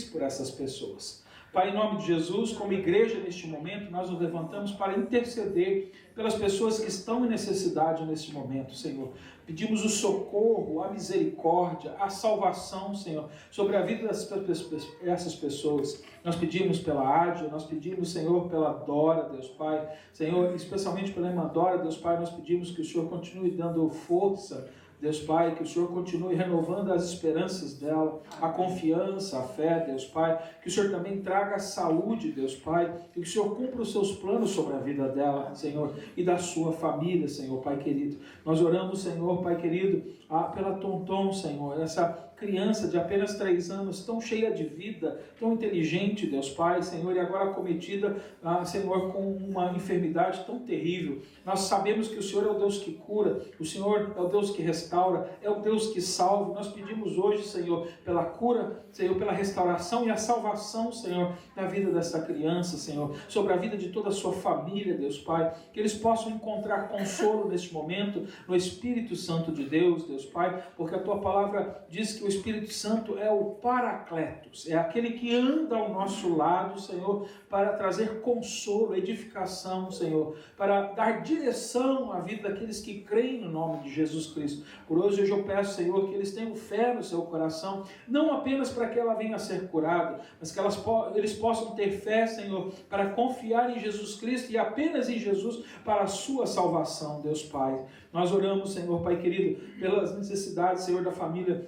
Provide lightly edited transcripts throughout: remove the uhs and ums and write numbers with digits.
por essas pessoas. Pai, em nome de Jesus, como igreja neste momento, nós nos levantamos para interceder pelas pessoas que estão em necessidade neste momento, Senhor. Pedimos o socorro, a misericórdia, a salvação, Senhor, sobre a vida dessas pessoas. Nós pedimos pela Ádia, nós pedimos, Senhor, pela Dora, Deus Pai. Senhor, especialmente pela irmã Dora, Deus Pai, nós pedimos que o Senhor continue dando força, Deus Pai, que o Senhor continue renovando as esperanças dela, a confiança, a fé, Deus Pai, que o Senhor também traga saúde, Deus Pai, e que o Senhor cumpra os seus planos sobre a vida dela, Senhor, e da sua família, Senhor, Pai querido. Nós oramos, Senhor, Pai querido, pela Tonton, Senhor, essa criança de apenas 3 anos, tão cheia de vida, tão inteligente, Deus Pai, Senhor, e agora acometida, Senhor, com uma enfermidade tão terrível. Nós sabemos que o Senhor é o Deus que cura, o Senhor é o Deus que restaura, é o Deus que salva. Nós pedimos hoje, Senhor, pela cura, Senhor, pela restauração e a salvação, Senhor, da vida dessa criança, Senhor, sobre a vida de toda a sua família, Deus Pai, que eles possam encontrar consolo neste momento no Espírito Santo de Deus, Deus Pai, porque a Tua palavra diz que o Espírito Santo é o Paracletos, é aquele que anda ao nosso lado, Senhor, para trazer consolo, edificação, Senhor, para dar direção à vida daqueles que creem no nome de Jesus Cristo. Por hoje eu peço, Senhor, que eles tenham fé no seu coração, não apenas para que ela venha a ser curada, mas que eles possam ter fé, Senhor, para confiar em Jesus Cristo e apenas em Jesus para a sua salvação, Deus Pai. Nós oramos, Senhor, Pai querido, pelas necessidades, Senhor, da família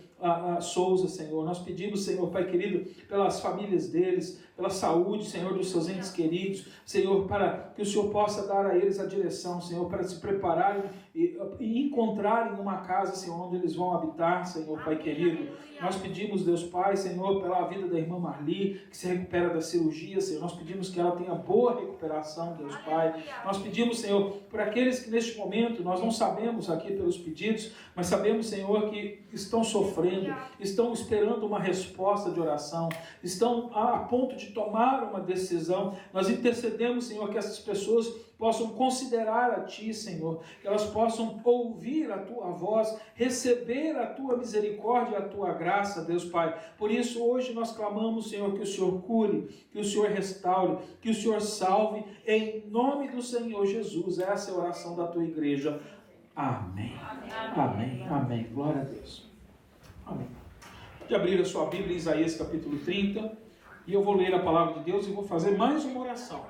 Souza, Senhor. Nós pedimos, Senhor, Pai querido, pelas famílias deles, pela saúde, Senhor, dos seus entes queridos, Senhor, para que o Senhor possa dar a eles a direção, Senhor, para se prepararem e encontrarem uma casa, Senhor, onde eles vão habitar, Senhor, Pai querido. Nós pedimos, Deus Pai, Senhor, pela vida da irmã Marli, que se recupera da cirurgia, Senhor. Nós pedimos que ela tenha boa recuperação, Deus Pai. Nós pedimos, Senhor, por aqueles que neste momento, nós não sabemos aqui pelos pedidos, mas sabemos, Senhor, que estão sofrendo, estão esperando uma resposta de oração, estão a ponto de tomar uma decisão. Nós intercedemos, Senhor, que essas pessoas possam considerar a Ti, Senhor, que elas possam ouvir a Tua voz, receber a Tua misericórdia e a Tua graça, Deus Pai. Por isso, hoje nós clamamos, Senhor, que o Senhor cure, que o Senhor restaure, que o Senhor salve, em nome do Senhor Jesus. Essa é a oração da Tua igreja. Amém. Amém. Amém. Glória a Deus. Amém. Pode abrir a sua Bíblia em Isaías capítulo 30, e eu vou ler a palavra de Deus e vou fazer mais uma oração.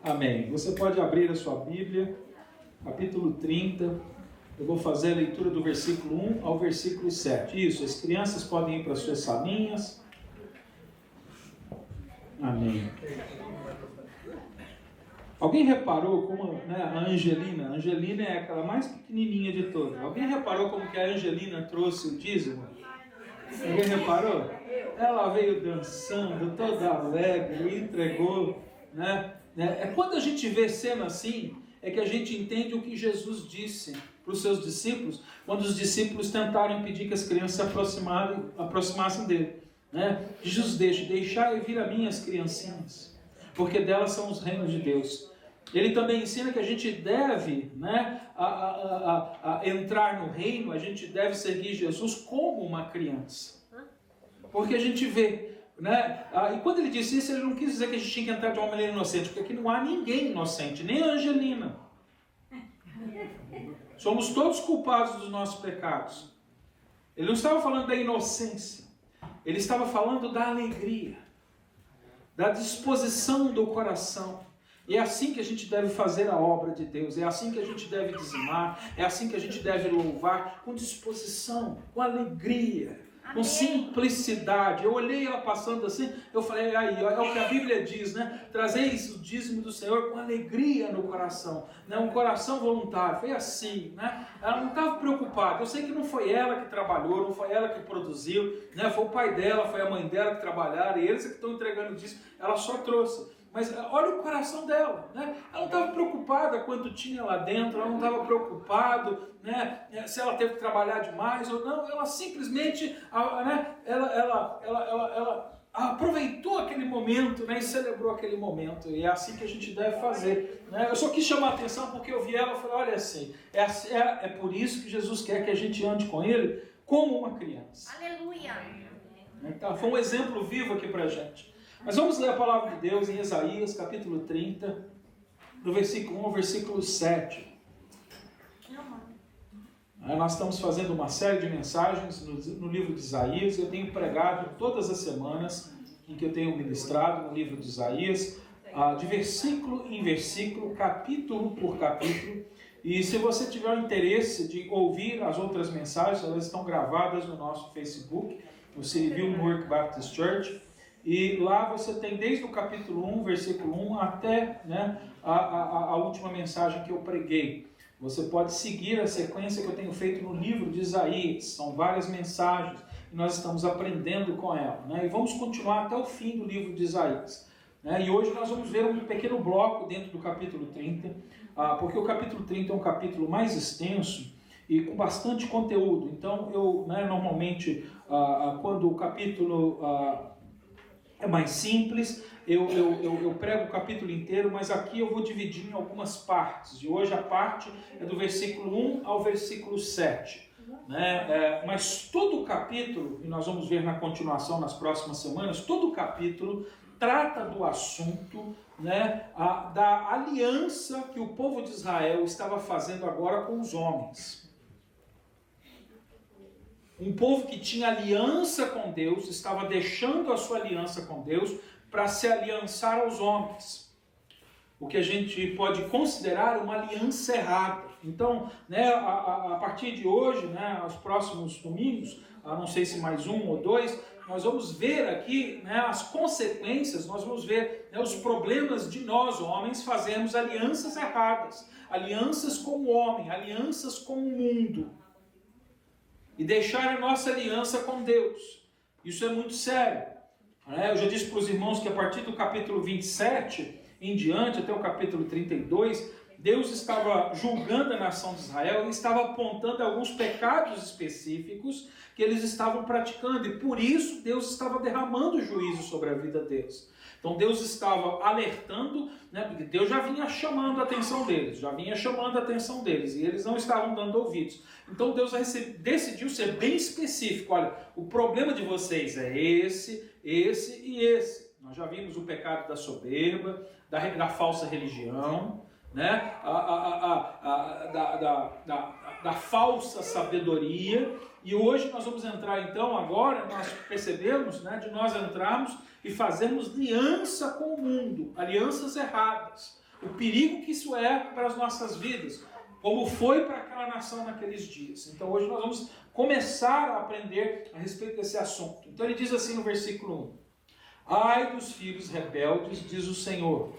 Amém. Você pode abrir a sua Bíblia, capítulo 30, eu vou fazer a leitura do versículo 1 ao versículo 7. Isso, as crianças podem ir para as suas salinhas. Amém. Alguém reparou como a Angelina é aquela mais pequenininha de todas. Alguém reparou como que a Angelina trouxe o dízimo? Alguém reparou? Ela veio dançando, toda alegre, e entregou, né? É quando a gente vê cena assim, é que a gente entende o que Jesus disse para os seus discípulos, quando os discípulos tentaram impedir que as crianças se aproximassem dele, né? Jesus deixai vir a mim as criancinhas, porque delas são os reinos de Deus. Ele também ensina que a gente deve, né, entrar no reino, a gente deve seguir Jesus como uma criança. Porque a gente vê, né, e quando ele disse isso, ele não quis dizer que a gente tinha que entrar de uma maneira inocente, porque aqui não há ninguém inocente, nem a Angelina. Somos todos culpados dos nossos pecados. Ele não estava falando da inocência, ele estava falando da alegria, da disposição do coração. E é assim que a gente deve fazer a obra de Deus, é assim que a gente deve dizimar, é assim que a gente deve louvar, com disposição, com alegria, com simplicidade. Eu olhei ela passando assim, eu falei, aí, é o que a Bíblia diz, né? Trazeis o dízimo do Senhor com alegria no coração, né? Um coração voluntário. Foi assim, né? Ela não estava preocupada. Eu sei que não foi ela que trabalhou, não foi ela que produziu, né? Foi o pai dela, foi a mãe dela que trabalharam, e eles que estão entregando o dízimo. Ela só trouxe. Mas olha o coração dela, né? Ela não estava preocupada quanto tinha lá dentro, ela não estava preocupada, né, se ela teve que trabalhar demais ou não. Ela simplesmente, né, ela aproveitou aquele momento, né, e celebrou aquele momento. E é assim que a gente deve fazer, né? Eu só quis chamar a atenção porque eu vi ela e falei, olha assim, é por isso que Jesus quer que a gente ande com Ele como uma criança. Aleluia! Então, foi um exemplo vivo aqui para a gente. Mas vamos ler a palavra de Deus em Isaías, capítulo 30, do versículo 1 ao versículo 7. Nós estamos fazendo uma série de mensagens no livro de Isaías. Eu tenho pregado todas as semanas em que eu tenho ministrado no livro de Isaías, de versículo em versículo, capítulo por capítulo. E se você tiver o interesse de ouvir as outras mensagens, elas estão gravadas no nosso Facebook, no Cityville Newark Baptist Church. E lá você tem desde o capítulo 1, versículo 1, até a última mensagem que eu preguei. Você pode seguir a sequência que eu tenho feito no livro de Isaías. São várias mensagens e nós estamos aprendendo com ela. E vamos continuar até o fim do livro de Isaías. E hoje nós vamos ver um pequeno bloco dentro do capítulo 30, porque o capítulo 30 é um capítulo mais extenso e com bastante conteúdo. Então, eu normalmente, quando o capítulo é mais simples, eu prego o capítulo inteiro, mas aqui eu vou dividir em algumas partes. E hoje a parte é do versículo 1 ao versículo 7. Mas todo o capítulo, e nós vamos ver na continuação nas próximas semanas, todo o capítulo trata do assunto da aliança que o povo de Israel estava fazendo agora com os homens. Um povo que tinha aliança com Deus, estava deixando a sua aliança com Deus para se aliançar aos homens. O que a gente pode considerar uma aliança errada. Então, a partir de hoje, os próximos domingos, não sei se mais um ou dois, nós vamos ver aqui as consequências, nós vamos ver os problemas de nós, homens, fazermos alianças erradas. Alianças com o homem, alianças com o mundo. E deixar a nossa aliança com Deus. Isso é muito sério. Eu já disse para os irmãos que a partir do capítulo 27 em diante, até o capítulo 32, Deus estava julgando a nação de Israel e estava apontando alguns pecados específicos que eles estavam praticando. E por isso Deus estava derramando juízo sobre a vida deles. Então Deus estava alertando, porque Deus já vinha chamando a atenção deles, e eles não estavam dando ouvidos. Então Deus decidiu ser bem específico. Olha, o problema de vocês é esse, esse e esse. Nós já vimos o pecado da soberba, da falsa religião, da falsa sabedoria. E hoje nós vamos entrar então, agora nós percebemos, de nós entrarmos e fazermos aliança com o mundo, alianças erradas. O perigo que isso é para as nossas vidas, como foi para aquela nação naqueles dias. Então hoje nós vamos começar a aprender a respeito desse assunto. Então ele diz assim no versículo 1: Ai dos filhos rebeldes, diz o Senhor,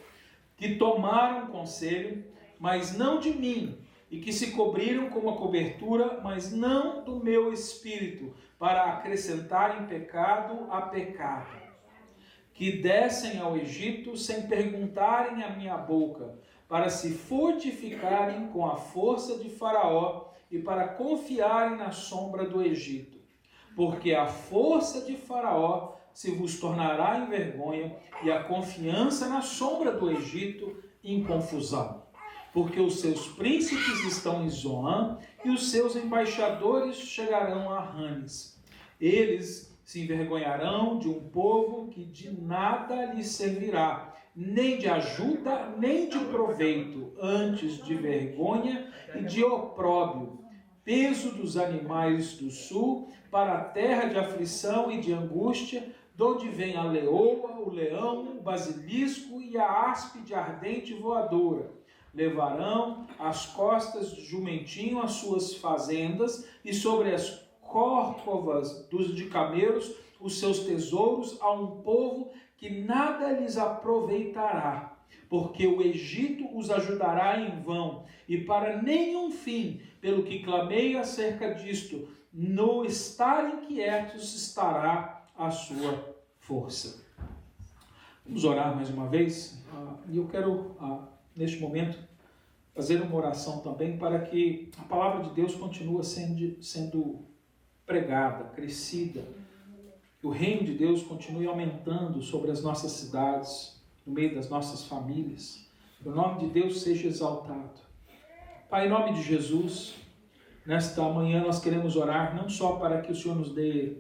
que tomaram conselho, mas não de mim, e que se cobriram com uma cobertura, mas não do meu espírito, para acrescentarem pecado a pecado. Que descem ao Egito sem perguntarem à minha boca, para se fortificarem com a força de Faraó e para confiarem na sombra do Egito. Porque a força de Faraó se vos tornará em vergonha e a confiança na sombra do Egito em confusão. Porque os seus príncipes estão em Zoan e os seus embaixadores chegarão a Ranes. Eles se envergonharão de um povo que de nada lhes servirá, nem de ajuda, nem de proveito, antes de vergonha e de opróbrio, peso dos animais do sul, para a terra de aflição e de angústia, de onde vem a leoa, o leão, o basilisco e a áspide ardente voadora. Levarão às costas de jumentinho as suas fazendas, e sobre as córcovas de camelos os seus tesouros, a um povo que nada lhes aproveitará, porque o Egito os ajudará em vão, e para nenhum fim, pelo que clamei acerca disto, no estarem quietos estará a sua força. Vamos orar mais uma vez, e eu quero, neste momento, fazer uma oração também para que a palavra de Deus continue sendo pregada, crescida, que o reino de Deus continue aumentando sobre as nossas cidades, no meio das nossas famílias, que o nome de Deus seja exaltado. Pai, em nome de Jesus, nesta manhã nós queremos orar não só para que o Senhor nos dê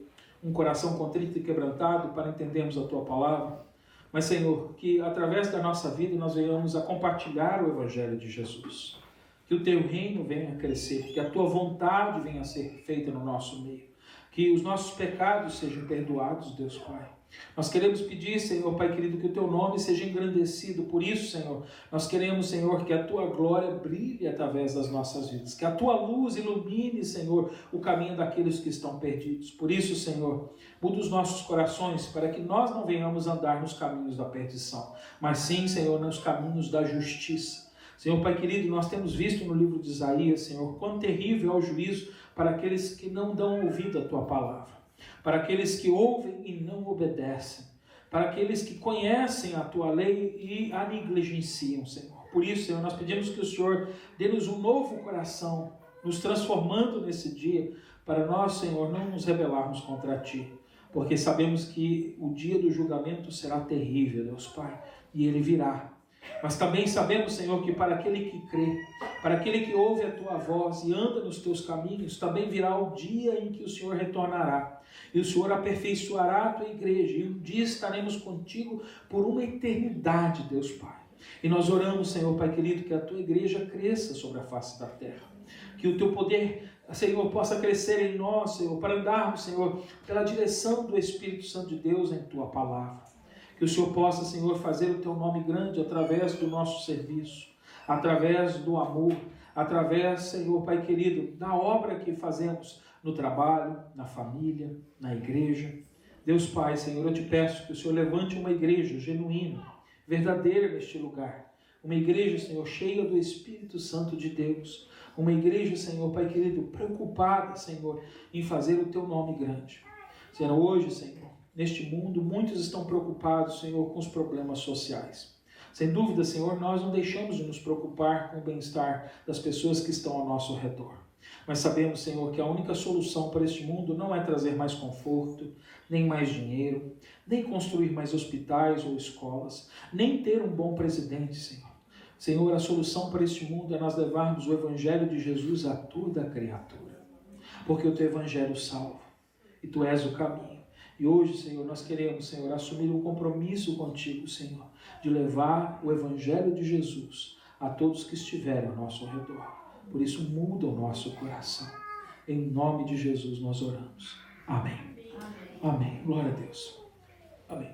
um coração contrito e quebrantado para entendermos a Tua palavra. Mas, Senhor, que através da nossa vida nós venhamos a compartilhar o Evangelho de Jesus. Que o Teu reino venha a crescer, que a Tua vontade venha a ser feita no nosso meio. Que os nossos pecados sejam perdoados, Deus Pai. Nós queremos pedir, Senhor, Pai querido, que o Teu nome seja engrandecido. Por isso, Senhor, nós queremos, Senhor, que a Tua glória brilhe através das nossas vidas. Que a Tua luz ilumine, Senhor, o caminho daqueles que estão perdidos. Por isso, Senhor, muda os nossos corações para que nós não venhamos andar nos caminhos da perdição, mas sim, Senhor, nos caminhos da justiça. Senhor, Pai querido, nós temos visto no livro de Isaías, Senhor, quão terrível é o juízo para aqueles que não dão ouvido à Tua palavra. Para aqueles que ouvem e não obedecem, para aqueles que conhecem a Tua lei e a negligenciam, Senhor. Por isso, Senhor, nós pedimos que o Senhor dê-nos um novo coração, nos transformando nesse dia, para nós, Senhor, não nos rebelarmos contra Ti, porque sabemos que o dia do julgamento será terrível, Deus Pai, e ele virá. Mas também sabemos, Senhor, que para aquele que crê, para aquele que ouve a Tua voz e anda nos Teus caminhos, também virá o dia em que o Senhor retornará. E o Senhor aperfeiçoará a Tua igreja. E um dia estaremos contigo por uma eternidade, Deus Pai. E nós oramos, Senhor, Pai querido, que a Tua igreja cresça sobre a face da terra. Que o Teu poder, Senhor, possa crescer em nós, Senhor, para andarmos, Senhor, pela direção do Espírito Santo de Deus em Tua palavra. Que o Senhor possa, Senhor, fazer o Teu nome grande através do nosso serviço, através do amor, através, Senhor, Pai querido, da obra que fazemos no trabalho, na família, na igreja. Deus Pai, Senhor, eu te peço que o Senhor levante uma igreja genuína, verdadeira neste lugar. Uma igreja, Senhor, cheia do Espírito Santo de Deus. Uma igreja, Senhor, Pai querido, preocupada, Senhor, em fazer o Teu nome grande. Senhor, hoje, Senhor, neste mundo, muitos estão preocupados, Senhor, com os problemas sociais. Sem dúvida, Senhor, nós não deixamos de nos preocupar com o bem-estar das pessoas que estão ao nosso redor. Mas sabemos, Senhor, que a única solução para este mundo não é trazer mais conforto, nem mais dinheiro, nem construir mais hospitais ou escolas, nem ter um bom presidente, Senhor. Senhor, a solução para este mundo é nós levarmos o Evangelho de Jesus a toda a criatura. Porque o Teu Evangelho salva e Tu és o caminho. E hoje, Senhor, nós queremos, Senhor, assumir um compromisso contigo, Senhor, de levar o Evangelho de Jesus a todos que estiverem ao nosso redor. Por isso, muda o nosso coração. Em nome de Jesus nós oramos. Amém. Amém. Amém. Glória a Deus. Amém.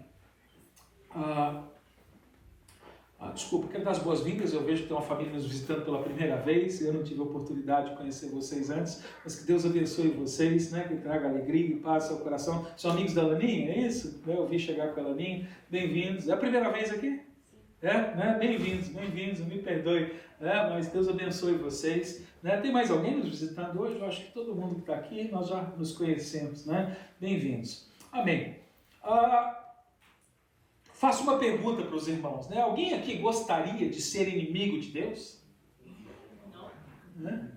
Desculpa, quero dar as boas-vindas. Eu vejo que tem uma família nos visitando pela primeira vez. Eu não tive a oportunidade de conhecer vocês antes, mas que Deus abençoe vocês, né? Que traga alegria e paz ao seu coração. São amigos da Laninha, é isso? Eu vi chegar com a Laninha. Bem-vindos. É a primeira vez aqui? É, né? Bem-vindos, me perdoe. Mas Deus abençoe vocês. Né? Tem mais alguém nos visitando hoje? Eu acho que todo mundo que está aqui, nós já nos conhecemos, né? Bem-vindos. Amém. Faço uma pergunta para os irmãos, né? Alguém aqui gostaria de ser inimigo de Deus? Não.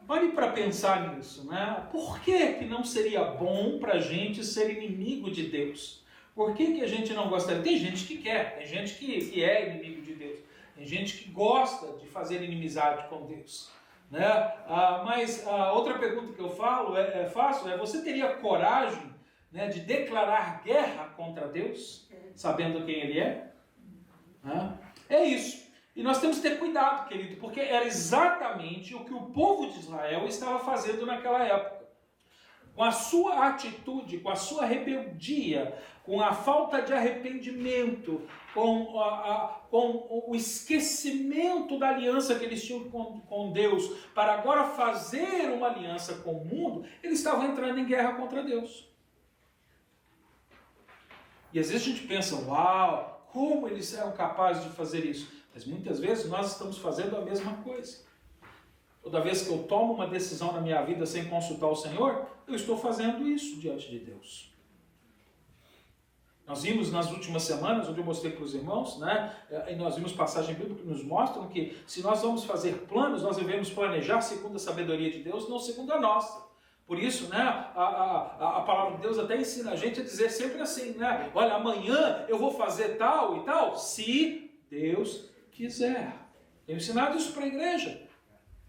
Pare para pensar nisso, né? Por que não seria bom para a gente ser inimigo de Deus? Por que a gente não gostaria? Tem gente que quer, tem gente que é inimigo de Deus, tem gente que gosta de fazer inimizade com Deus, né? Mas a outra pergunta que eu faço é: você teria coragem, né, de declarar guerra contra Deus, sabendo quem Ele é? É isso. E nós temos que ter cuidado, querido, porque era exatamente o que o povo de Israel estava fazendo naquela época. Com a sua atitude, com a sua rebeldia, com a falta de arrependimento, com o esquecimento da aliança que eles tinham com Deus, para agora fazer uma aliança com o mundo, eles estavam entrando em guerra contra Deus. E às vezes a gente pensa: uau, como eles eram capazes de fazer isso? Mas muitas vezes nós estamos fazendo a mesma coisa. Toda vez que eu tomo uma decisão na minha vida sem consultar o Senhor, eu estou fazendo isso diante de Deus. Nós vimos nas últimas semanas, onde eu mostrei para os irmãos, né, e nós vimos passagem bíblica que nos mostram que se nós vamos fazer planos, nós devemos planejar segundo a sabedoria de Deus, não segundo a nossa. Por isso, né, a palavra de Deus até ensina a gente a dizer sempre assim, né? Olha, amanhã eu vou fazer tal e tal, se Deus quiser. Tenho ensinado isso para a igreja.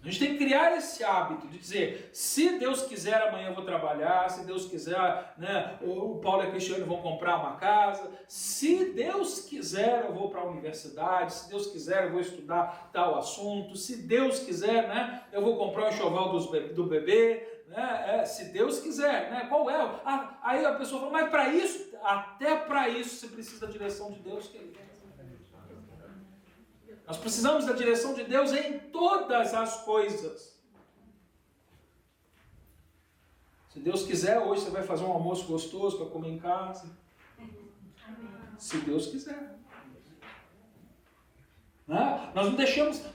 A gente tem que criar esse hábito de dizer, se Deus quiser amanhã eu vou trabalhar, se Deus quiser, né, o Paulo e a Cristiane vão comprar uma casa, se Deus quiser eu vou para a universidade, se Deus quiser eu vou estudar tal assunto, se Deus quiser, né, eu vou comprar o enxoval do bebê, né, se Deus quiser, né, qual é? Aí a pessoa fala, mas para isso, até para isso você precisa da direção de Deus, querido. Nós precisamos da direção de Deus em todas as coisas. Se Deus quiser, hoje você vai fazer um almoço gostoso para comer em casa. Se Deus quiser. Né? Nós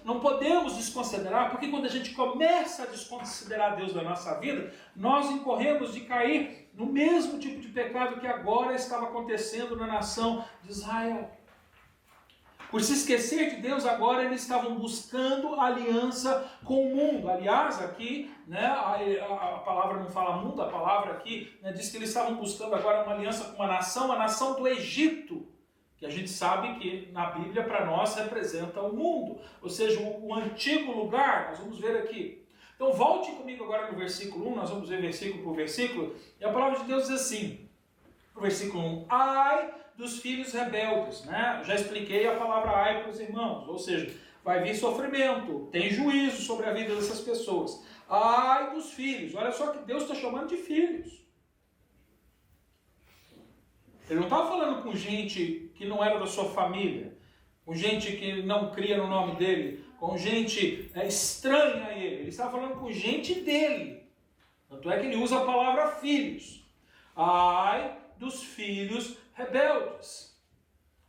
não podemos desconsiderar, porque quando a gente começa a desconsiderar Deus da nossa vida, nós incorremos de cair no mesmo tipo de pecado que agora estava acontecendo na nação de Israel. Por se esquecer de Deus, agora eles estavam buscando aliança com o mundo. Aliás, aqui, né, a palavra não fala mundo, a palavra aqui, né, diz que eles estavam buscando agora uma aliança com uma nação, a nação do Egito, que a gente sabe que na Bíblia para nós representa o mundo, ou seja, o antigo lugar. Nós vamos ver aqui. Então volte comigo agora no versículo 1, nós vamos ver versículo por versículo, e a palavra de Deus diz assim, no versículo 1, ai dos filhos rebeldes, né? Já expliquei a palavra ai para os irmãos, ou seja, vai vir sofrimento, tem juízo sobre a vida dessas pessoas. Ai dos filhos, olha só que Deus está chamando de filhos. Ele não estava falando com gente que não era da sua família, com gente que não cria no nome dele, com gente estranha a ele. Ele estava falando com gente dele. Tanto é que ele usa a palavra filhos. Ai dos filhos rebeldes.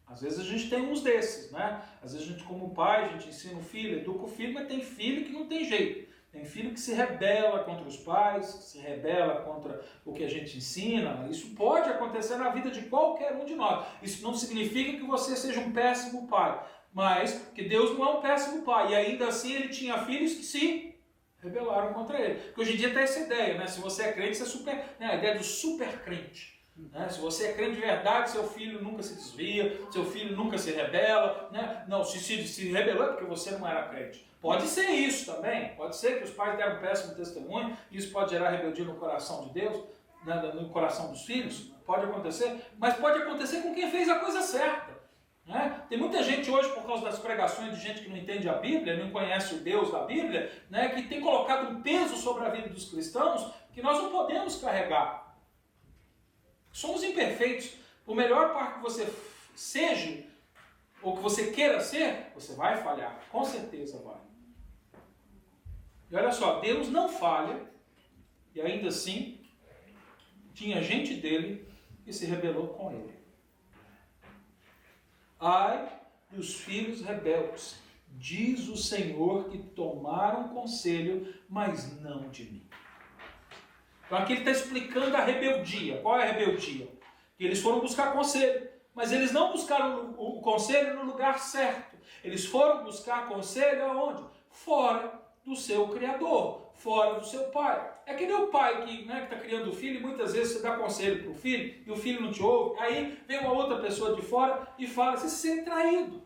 Às vezes a gente tem uns desses, né? Às vezes a gente, como pai, a gente ensina o filho, educa o filho, mas tem filho que não tem jeito. Tem filho que se rebela contra os pais, que se rebela contra o que a gente ensina. Isso pode acontecer na vida de qualquer um de nós. Isso não significa que você seja um péssimo pai, mas que Deus não é um péssimo pai. E ainda assim ele tinha filhos que se rebelaram contra ele. Porque hoje em dia tem essa ideia, né? Se você é crente, você é super... Né? A ideia do super crente. Né? Se você é crente de verdade, seu filho nunca se desvia, seu filho nunca se rebela, né? Não, se rebelou é porque você não era crente. Pode ser isso também, pode ser que os pais deram um péssimo testemunho, e isso pode gerar rebeldia no coração de Deus, né? No coração dos filhos, pode acontecer, mas pode acontecer com quem fez a coisa certa. Né? Tem muita gente hoje, por causa das pregações de gente que não entende a Bíblia, não conhece o Deus da Bíblia, né? Que tem colocado um peso sobre a vida dos cristãos que nós não podemos carregar. Somos imperfeitos. Por melhor parte que você seja, ou que você queira ser, você vai falhar. Com certeza vai. E olha só, Deus não falha, e ainda assim, tinha gente dele que se rebelou com ele. Ai dos filhos rebeldes, diz o Senhor, que tomaram conselho, mas não de mim. Então aqui ele está explicando a rebeldia. Qual é a rebeldia? Que eles foram buscar conselho, mas eles não buscaram o conselho no lugar certo. Eles foram buscar conselho aonde? Fora do seu Criador, fora do seu pai. É que nem o pai que está criando o filho, e muitas vezes você dá conselho para o filho, e o filho não te ouve, aí vem uma outra pessoa de fora e fala, você se sente traído.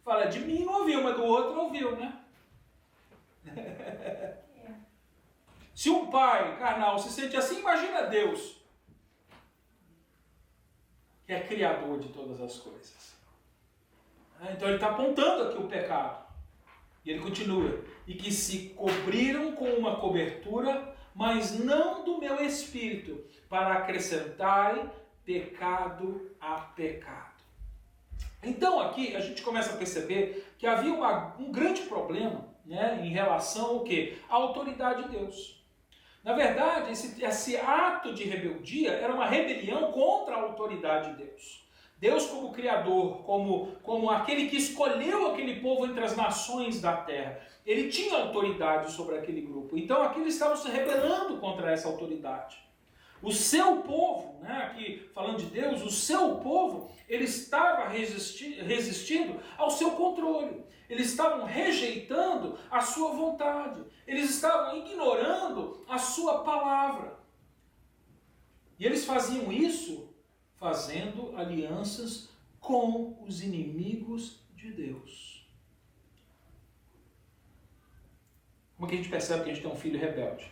Fala, de mim não ouviu, mas do outro ouviu, né? Se um pai carnal se sente assim, imagina Deus, que é criador de todas as coisas. Então ele está apontando aqui o pecado. E ele continua, e que se cobriram com uma cobertura, mas não do meu espírito, para acrescentarem pecado a pecado. Então aqui a gente começa a perceber que havia um grande problema, né, em relação ao quê? À autoridade de Deus. Na verdade, esse ato de rebeldia era uma rebelião contra a autoridade de Deus. Deus como Criador, como aquele que escolheu aquele povo entre as nações da terra, ele tinha autoridade sobre aquele grupo. Então aqui eles estavam se rebelando contra essa autoridade. O seu povo, né, aqui falando de Deus, o seu povo, ele estava resistindo ao seu controle. Eles estavam rejeitando a sua vontade. Eles estavam ignorando a sua palavra. E eles faziam isso fazendo alianças com os inimigos de Deus. Como é que a gente percebe que a gente tem um filho rebelde?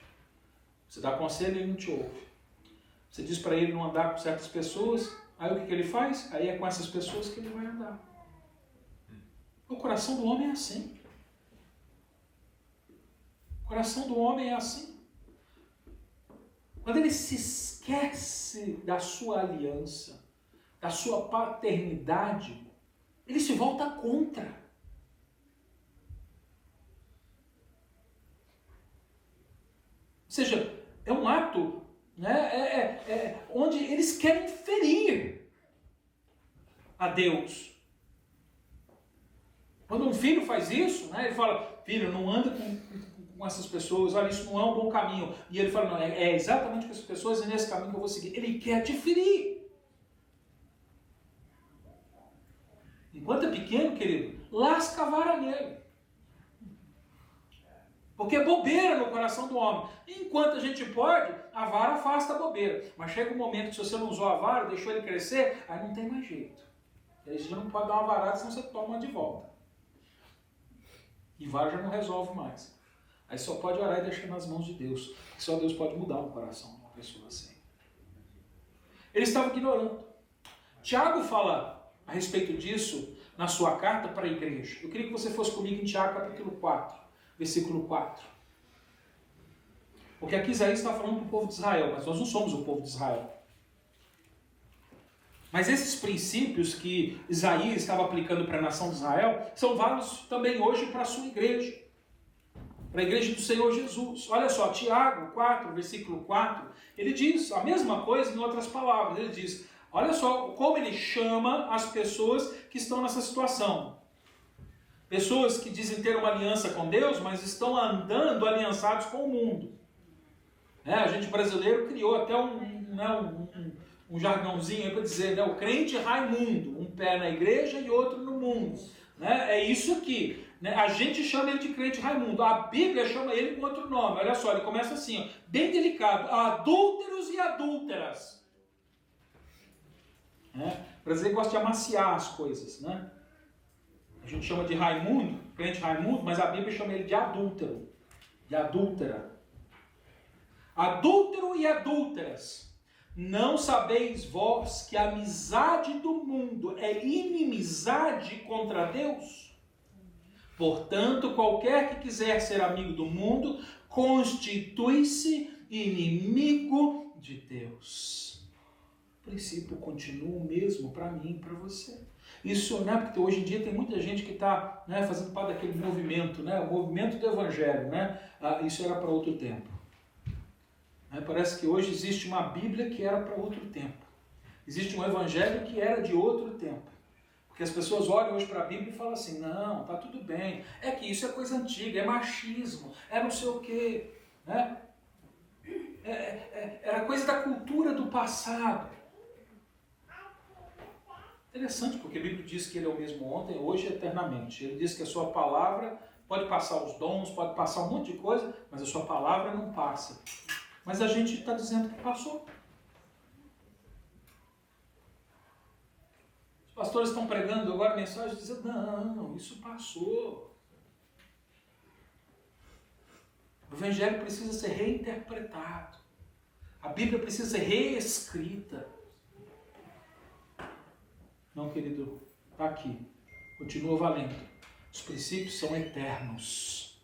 Você dá conselho e ele não te ouve. Você diz para ele não andar com certas pessoas, aí o que ele faz? Aí é com essas pessoas que ele vai andar. O coração do homem é assim. O coração do homem é assim. Quando ele se esquece da sua aliança, da sua paternidade, ele se volta contra. Ou seja, é um ato, né, onde eles querem ferir a Deus. Quando um filho faz isso, né, ele fala, filho, não anda com essas pessoas, olha, isso não é um bom caminho. E ele fala, não, é exatamente com essas pessoas e nesse caminho que eu vou seguir. Ele quer te ferir. Enquanto é pequeno, querido, lasca a vara nele. Porque é bobeira no coração do homem. Enquanto a gente pode, a vara afasta a bobeira. Mas chega um momento que se você não usou a vara, deixou ele crescer, aí não tem mais jeito. Aí você já não pode dar uma varada, senão você toma uma de volta. E vara já não resolve mais. Aí só pode orar e deixar nas mãos de Deus. Porque só Deus pode mudar o coração de uma pessoa assim. Ele estava ignorando. Tiago fala a respeito disso na sua carta para a igreja. Eu queria que você fosse comigo em Tiago capítulo 4. Versículo 4. Porque aqui Isaías está falando para o povo de Israel, mas nós não somos o povo de Israel. Mas esses princípios que Isaías estava aplicando para a nação de Israel são válidos também hoje para a sua igreja. Para a igreja do Senhor Jesus. Olha só, Tiago 4, versículo 4, ele diz a mesma coisa em outras palavras. Ele diz, olha só como ele chama as pessoas que estão nessa situação. Pessoas que dizem ter uma aliança com Deus, mas estão andando aliançados com o mundo. A gente brasileiro criou até um jargãozinho para dizer, o crente Raimundo, um pé na igreja e outro no mundo. É isso aqui. A gente chama ele de crente Raimundo. A Bíblia chama ele com outro nome. Olha só, ele começa assim, bem delicado. Adúlteros e adúlteras. O brasileiro gosta de amaciar as coisas, né? A gente chama de Raimundo, crente Raimundo, mas a Bíblia chama ele de adúltero, de adúltera. Adúltero e adúlteras, não sabeis vós que a amizade do mundo é inimizade contra Deus? Portanto, qualquer que quiser ser amigo do mundo, constitui-se inimigo de Deus. O princípio continua o mesmo para mim e para você. Isso, porque hoje em dia tem muita gente que está fazendo parte daquele movimento, o movimento do Evangelho, isso era para outro tempo. Parece que hoje existe uma Bíblia que era para outro tempo. Existe um Evangelho que era de outro tempo. Porque as pessoas olham hoje para a Bíblia e falam assim, não, está tudo bem, é que isso é coisa antiga, é machismo, é não sei o quê. Era coisa da cultura do passado. Interessante, porque a Bíblia diz que ele é o mesmo ontem, hoje e eternamente. Ele diz que a sua palavra pode passar os dons, pode passar um monte de coisa, mas a sua palavra não passa. Mas a gente está dizendo que passou. Os pastores estão pregando agora mensagens dizendo, não, isso passou. O Evangelho precisa ser reinterpretado. A Bíblia precisa ser reescrita. Não, querido, está aqui. Continua valendo. Os princípios são eternos.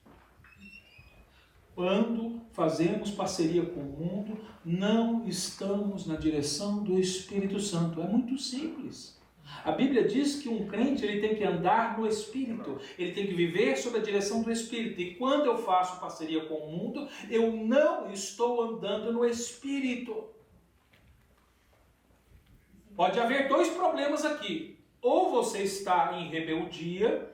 Quando fazemos parceria com o mundo, não estamos na direção do Espírito Santo. É muito simples. A Bíblia diz que um crente ele tem que andar no Espírito. Ele tem que viver sob a direção do Espírito. E quando eu faço parceria com o mundo, eu não estou andando no Espírito. Pode haver dois problemas aqui. Ou você está em rebeldia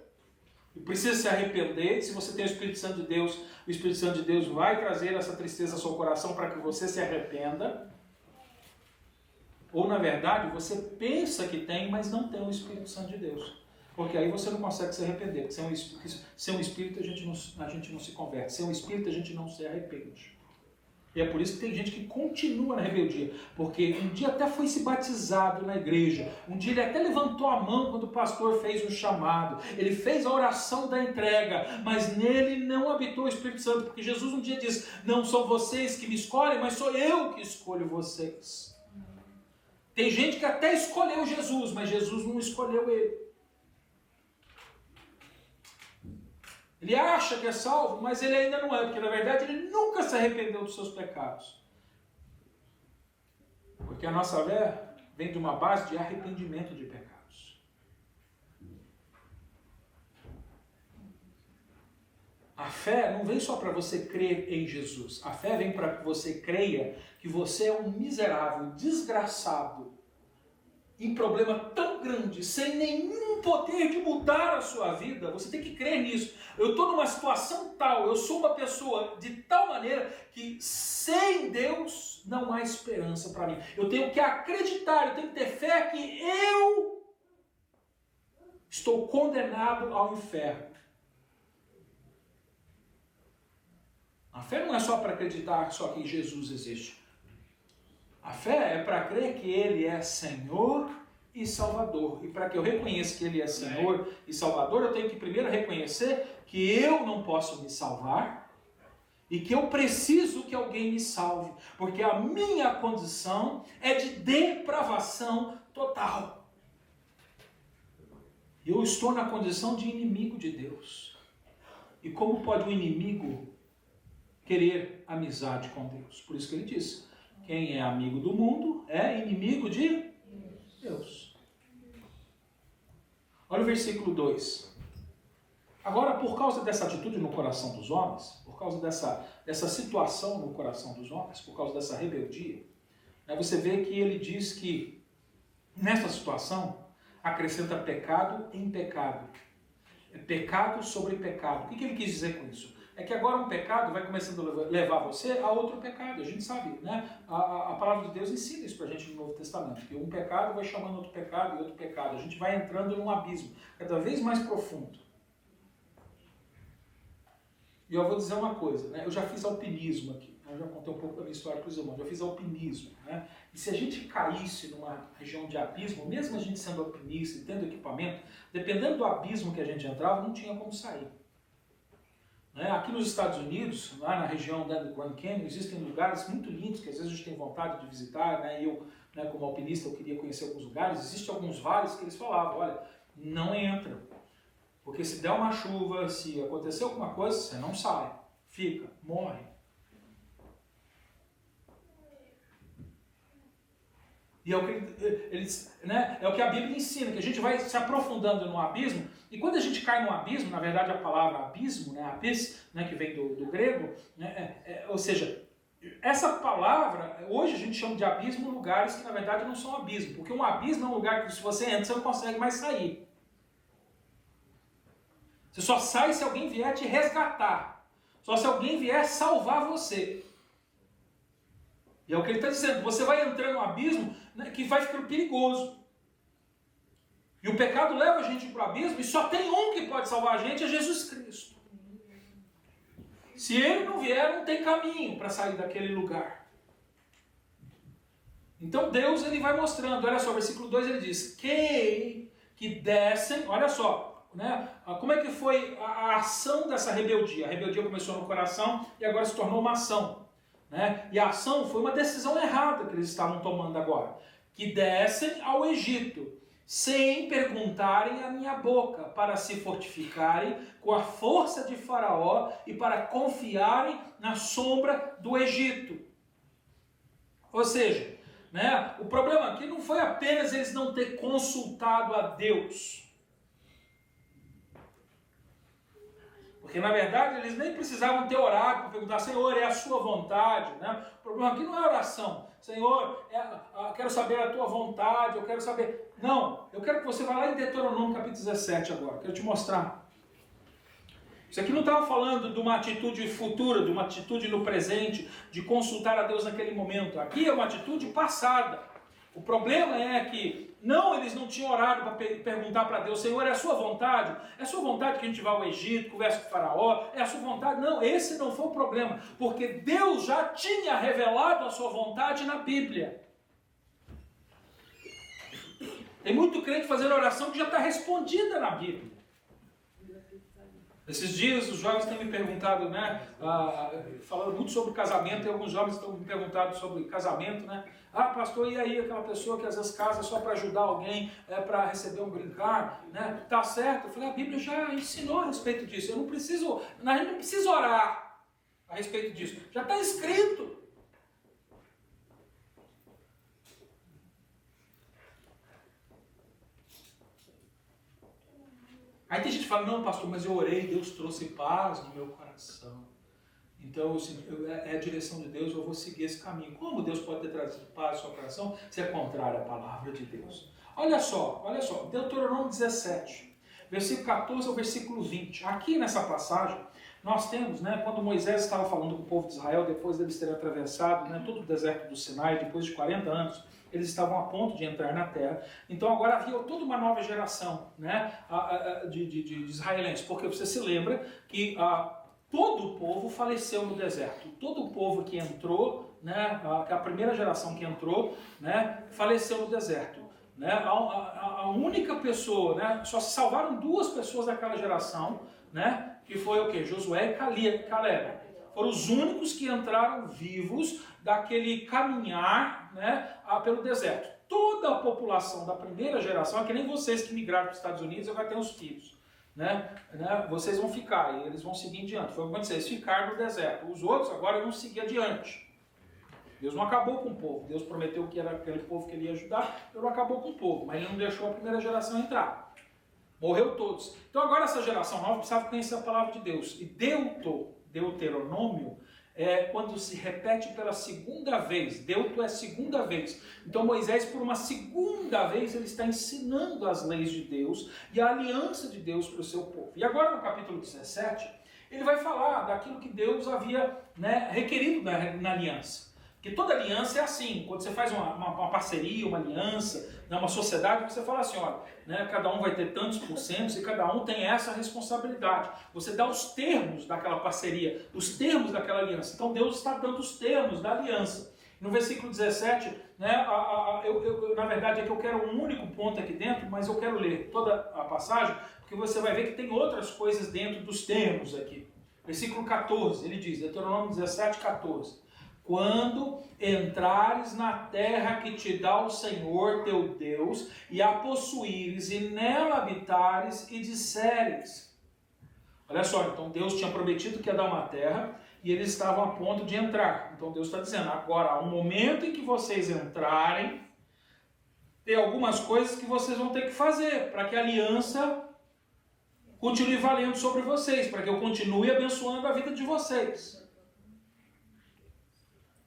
e precisa se arrepender. Se você tem o Espírito Santo de Deus, o Espírito Santo de Deus vai trazer essa tristeza ao seu coração para que você se arrependa. Ou, na verdade, você pensa que tem, mas não tem o Espírito Santo de Deus. Porque aí você não consegue se arrepender. Porque sem um Espírito a gente não se converte. Sem um Espírito a gente não se arrepende. E é por isso que tem gente que continua na rebeldia. Porque um dia até foi se batizado na igreja. Um dia ele até levantou a mão quando o pastor fez o chamado. Ele fez a oração da entrega. Mas nele não habitou o Espírito Santo. Porque Jesus um dia disse, não são vocês que me escolhem, mas sou eu que escolho vocês. Tem gente que até escolheu Jesus, mas Jesus não escolheu ele. Ele acha que é salvo, mas ele ainda não é, porque na verdade ele nunca se arrependeu dos seus pecados. Porque a nossa fé vem de uma base de arrependimento de pecados. A fé não vem só para você crer em Jesus. A fé vem para que você creia que você é um miserável, desgraçado, em problema tão grande, sem nenhum poder de mudar a sua vida. Você tem que crer nisso. Eu estou numa situação tal, eu sou uma pessoa de tal maneira que sem Deus não há esperança para mim. Eu tenho que acreditar, eu tenho que ter fé que eu estou condenado ao inferno. A fé não é só para acreditar só que Jesus existe. A fé é para crer que Ele é Senhor e Salvador. E para que eu reconheça que Ele é Senhor e Salvador, eu tenho que primeiro reconhecer que eu não posso me salvar e que eu preciso que alguém me salve. Porque a minha condição é de depravação total. Eu estou na condição de inimigo de Deus. E como pode um inimigo querer amizade com Deus? Por isso que ele disse, quem é amigo do mundo é inimigo de Deus. Olha o versículo 2. Agora, por causa dessa atitude no coração dos homens, por causa dessa situação no coração dos homens, por causa dessa rebeldia, você vê que ele diz que, nessa situação, acrescenta pecado em pecado. É pecado sobre pecado. O que ele quis dizer com isso? É que agora um pecado vai começando a levar você a outro pecado. A gente sabe, né? A palavra de Deus ensina isso pra gente no Novo Testamento. Que um pecado vai chamando outro pecado e outro pecado. A gente vai entrando num abismo cada vez mais profundo. E eu vou dizer uma coisa, né? Eu já fiz alpinismo aqui. Eu já contei um pouco da minha história para os irmãos. Eu fiz alpinismo, né? E se a gente caísse numa região de abismo, mesmo a gente sendo alpinista e tendo equipamento, dependendo do abismo que a gente entrava, não tinha como sair. Aqui nos Estados Unidos, lá na região do Grand Canyon, existem lugares muito lindos que às vezes a gente tem vontade de visitar, né? Eu, como alpinista, eu queria conhecer alguns lugares. Existem alguns vales que eles falavam, olha, não entra, porque se der uma chuva, se acontecer alguma coisa, você não sai, fica, morre. E é o que a Bíblia ensina, que a gente vai se aprofundando no abismo, e quando a gente cai no abismo, na verdade a palavra abismo, abis, que vem do grego, ou seja, essa palavra, hoje a gente chama de abismo lugares que na verdade não são abismo, porque um abismo é um lugar que se você entra, você não consegue mais sair. Você só sai se alguém vier te resgatar, só se alguém vier salvar você. E é o que ele está dizendo, você vai entrando no abismo que vai ficando perigoso. E o pecado leva a gente para o abismo e só tem um que pode salvar a gente, é Jesus Cristo. Se ele não vier, não tem caminho para sair daquele lugar. Então Deus ele vai mostrando, olha só, versículo 2 ele diz, que descem, olha só, como é que foi a ação dessa rebeldia? A rebeldia começou no coração e agora se tornou uma ação. E a ação foi uma decisão errada que eles estavam tomando agora. Que descem ao Egito, sem perguntarem a minha boca, para se fortificarem com a força de Faraó e para confiarem na sombra do Egito. Ou seja, o problema aqui não foi apenas eles não ter consultado a Deus. Porque, na verdade, eles nem precisavam ter orado para perguntar, Senhor, é a sua vontade? O problema aqui não é oração. Senhor, quero saber a tua vontade, eu quero saber... Não, eu quero que você vá lá em Deuteronômio, capítulo 17 agora. Quero te mostrar. Isso aqui não estava falando de uma atitude futura, de uma atitude no presente, de consultar a Deus naquele momento. Aqui é uma atitude passada. O problema é que eles não tinham orado para perguntar para Deus, Senhor, é a sua vontade? É a sua vontade que a gente vá ao Egito, converse com o faraó? É a sua vontade? Não, esse não foi o problema, porque Deus já tinha revelado a sua vontade na Bíblia. Tem muito crente fazendo oração que já está respondida na Bíblia. Esses dias os jovens têm me perguntado, né, falando muito sobre casamento, e alguns jovens estão me perguntando sobre casamento, né? Ah, pastor, e aí aquela pessoa que às vezes casa só para ajudar alguém, para receber um green card, né? Tá certo? Eu falei, a Bíblia já ensinou a respeito disso. A gente não precisa orar a respeito disso. Já está escrito. Aí tem gente que fala, não, pastor, mas eu orei, Deus trouxe paz no meu coração. Então, assim, é a direção de Deus, eu vou seguir esse caminho. Como Deus pode ter trazido paz no seu coração se é contrário à palavra de Deus? Olha só, Deuteronômio 17, versículo 14 ao versículo 20. Aqui nessa passagem, nós temos, né, quando Moisés estava falando com o povo de Israel, depois deles terem atravessado, né, todo o deserto do Sinai, depois de 40 anos, eles estavam a ponto de entrar na terra. Então agora havia toda uma nova geração, né, de israelenses, porque você se lembra que todo o povo faleceu no deserto. Todo o povo que entrou, né, a primeira geração que entrou, né, faleceu no deserto. Né? A única pessoa, né, só se salvaram 2 pessoas daquela geração, né, que foi o quê? Josué e Caleb. Foram os únicos que entraram vivos daquele caminhar, né, pelo deserto. Toda a população da primeira geração, é que nem vocês que migraram para os Estados Unidos e vai ter os filhos. Né? Vocês vão ficar e eles vão seguir em diante. Foi o que aconteceu, eles ficaram no deserto. Os outros agora vão seguir adiante. Deus não acabou com o povo. Deus prometeu que era aquele povo que ele ia ajudar. Deus não acabou com o povo, mas ele não deixou a primeira geração entrar. Morreu todos. Então agora essa geração nova precisava conhecer a palavra de Deus. E Deuteronômio é quando se repete pela segunda vez. Deuto é segunda vez. Então Moisés, por uma segunda vez, ele está ensinando as leis de Deus e a aliança de Deus para o seu povo. E agora no capítulo 17, ele vai falar daquilo que Deus havia, né, requerido na aliança. Porque toda aliança é assim, quando você faz uma parceria, uma aliança, né, uma sociedade, você fala assim, olha, né, cada um vai ter tantos porcentos e cada um tem essa responsabilidade. Você dá os termos daquela parceria, os termos daquela aliança. Então Deus está dando os termos da aliança. No versículo 17, né, na verdade é que eu quero um único ponto aqui dentro, mas eu quero ler toda a passagem, porque você vai ver que tem outras coisas dentro dos termos aqui. Versículo 14, ele diz, Deuteronômio 17, 14. Quando entrares na terra que te dá o Senhor teu Deus, e a possuíres, e nela habitares, e disseres. Olha só, então Deus tinha prometido que ia dar uma terra, e eles estavam a ponto de entrar. Então Deus está dizendo, agora, há um momento em que vocês entrarem, tem algumas coisas que vocês vão ter que fazer, para que a aliança continue valendo sobre vocês, para que eu continue abençoando a vida de vocês.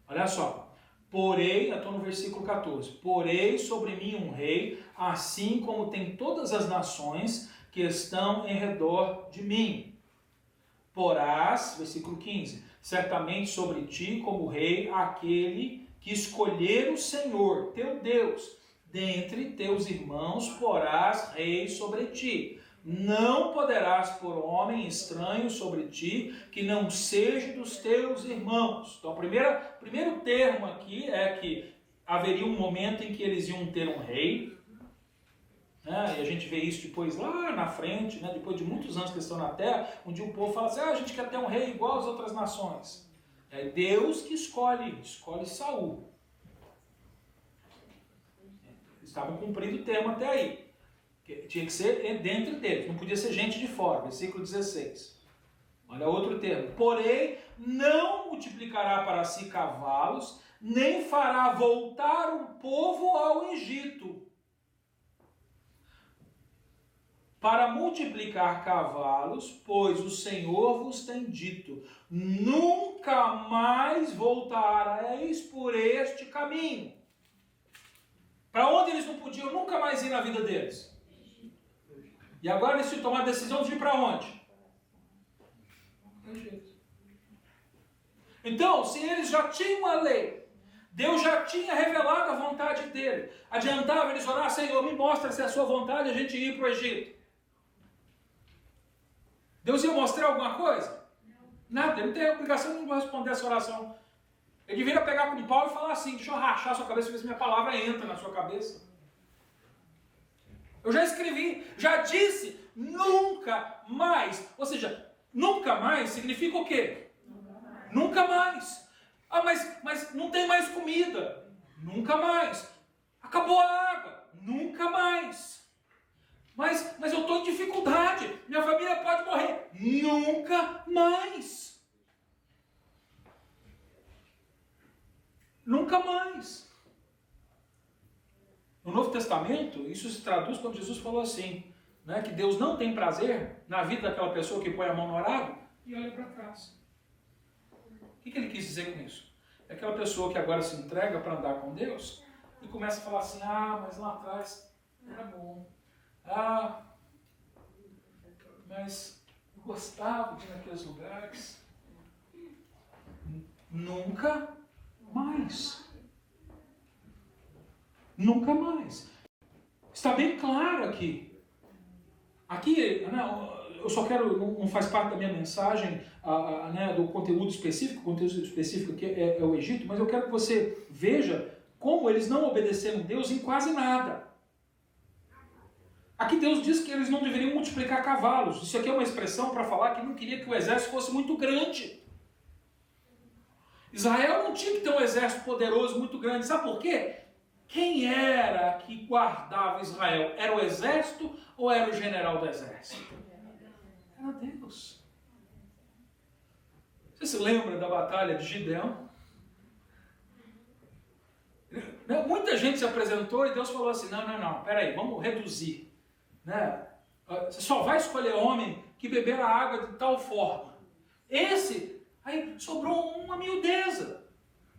Olha só, porém, eu estou no versículo 14, porém sobre mim um rei, assim como tem todas as nações que estão em redor de mim. Porás, versículo 15, certamente sobre ti como rei aquele que escolher o Senhor, teu Deus, dentre teus irmãos porás rei sobre ti. Não poderás pôr homem estranho sobre ti, que não seja dos teus irmãos. Então, o primeiro termo aqui é que haveria um momento em que eles iam ter um rei, né? E a gente vê isso depois lá na frente, né? Depois de muitos anos que eles estão na terra, um dia o povo fala assim, a gente quer ter um rei igual às outras nações. É Deus que escolhe Saul. Estavam cumprindo o termo até aí. Tinha que ser dentro deles, não podia ser gente de fora. Versículo 16. Olha outro termo. Porém, não multiplicará para si cavalos, nem fará voltar o povo ao Egito, para multiplicar cavalos, pois o Senhor vos tem dito, nunca mais voltareis por este caminho. Para onde eles não podiam nunca mais ir na vida deles? E agora eles se tomam a decisão de ir para onde? Então, se eles já tinham a lei, Deus já tinha revelado a vontade dele. Adiantava eles orar: Senhor, me mostra se é a sua vontade a gente ir para o Egito. Deus ia mostrar alguma coisa? Nada, ele não tem a obrigação de não responder essa oração. Ele deveria pegar com Paulo e falar assim: deixa eu rachar a sua cabeça, ver se minha palavra entra na sua cabeça. Eu já escrevi, já disse, nunca mais. Ou seja, nunca mais significa o quê? Nunca mais. Ah, mas não tem mais comida. Nunca mais. Acabou a água. Nunca mais. Mas eu estou em dificuldade. Minha família pode morrer. Nunca mais. Nunca mais. No Novo Testamento, isso se traduz quando Jesus falou assim, né, que Deus não tem prazer na vida daquela pessoa que põe a mão no arado e olha para trás. O que ele quis dizer com isso? É aquela pessoa que agora se entrega para andar com Deus e começa a falar assim: ah, mas lá atrás era bom. Ah, mas eu gostava de ir naqueles lugares. Nunca mais. Nunca mais. Está bem claro aqui. Aqui, eu só quero, não faz parte da minha mensagem, né, do conteúdo específico. O conteúdo específico aqui é o Egito, mas eu quero que você veja como eles não obedeceram a Deus em quase nada. Aqui Deus diz que eles não deveriam multiplicar cavalos. Isso aqui é uma expressão para falar que não queria que o exército fosse muito grande. Israel não tinha que ter um exército poderoso muito grande. Sabe por quê? Quem era que guardava Israel? Era o exército ou era o general do exército? Era Deus. Você se lembra da batalha de Gideão? Muita gente se apresentou e Deus falou assim: não, peraí, vamos reduzir. Né? Você só vai escolher homem que beber a água de tal forma. Aí sobrou uma miudeza.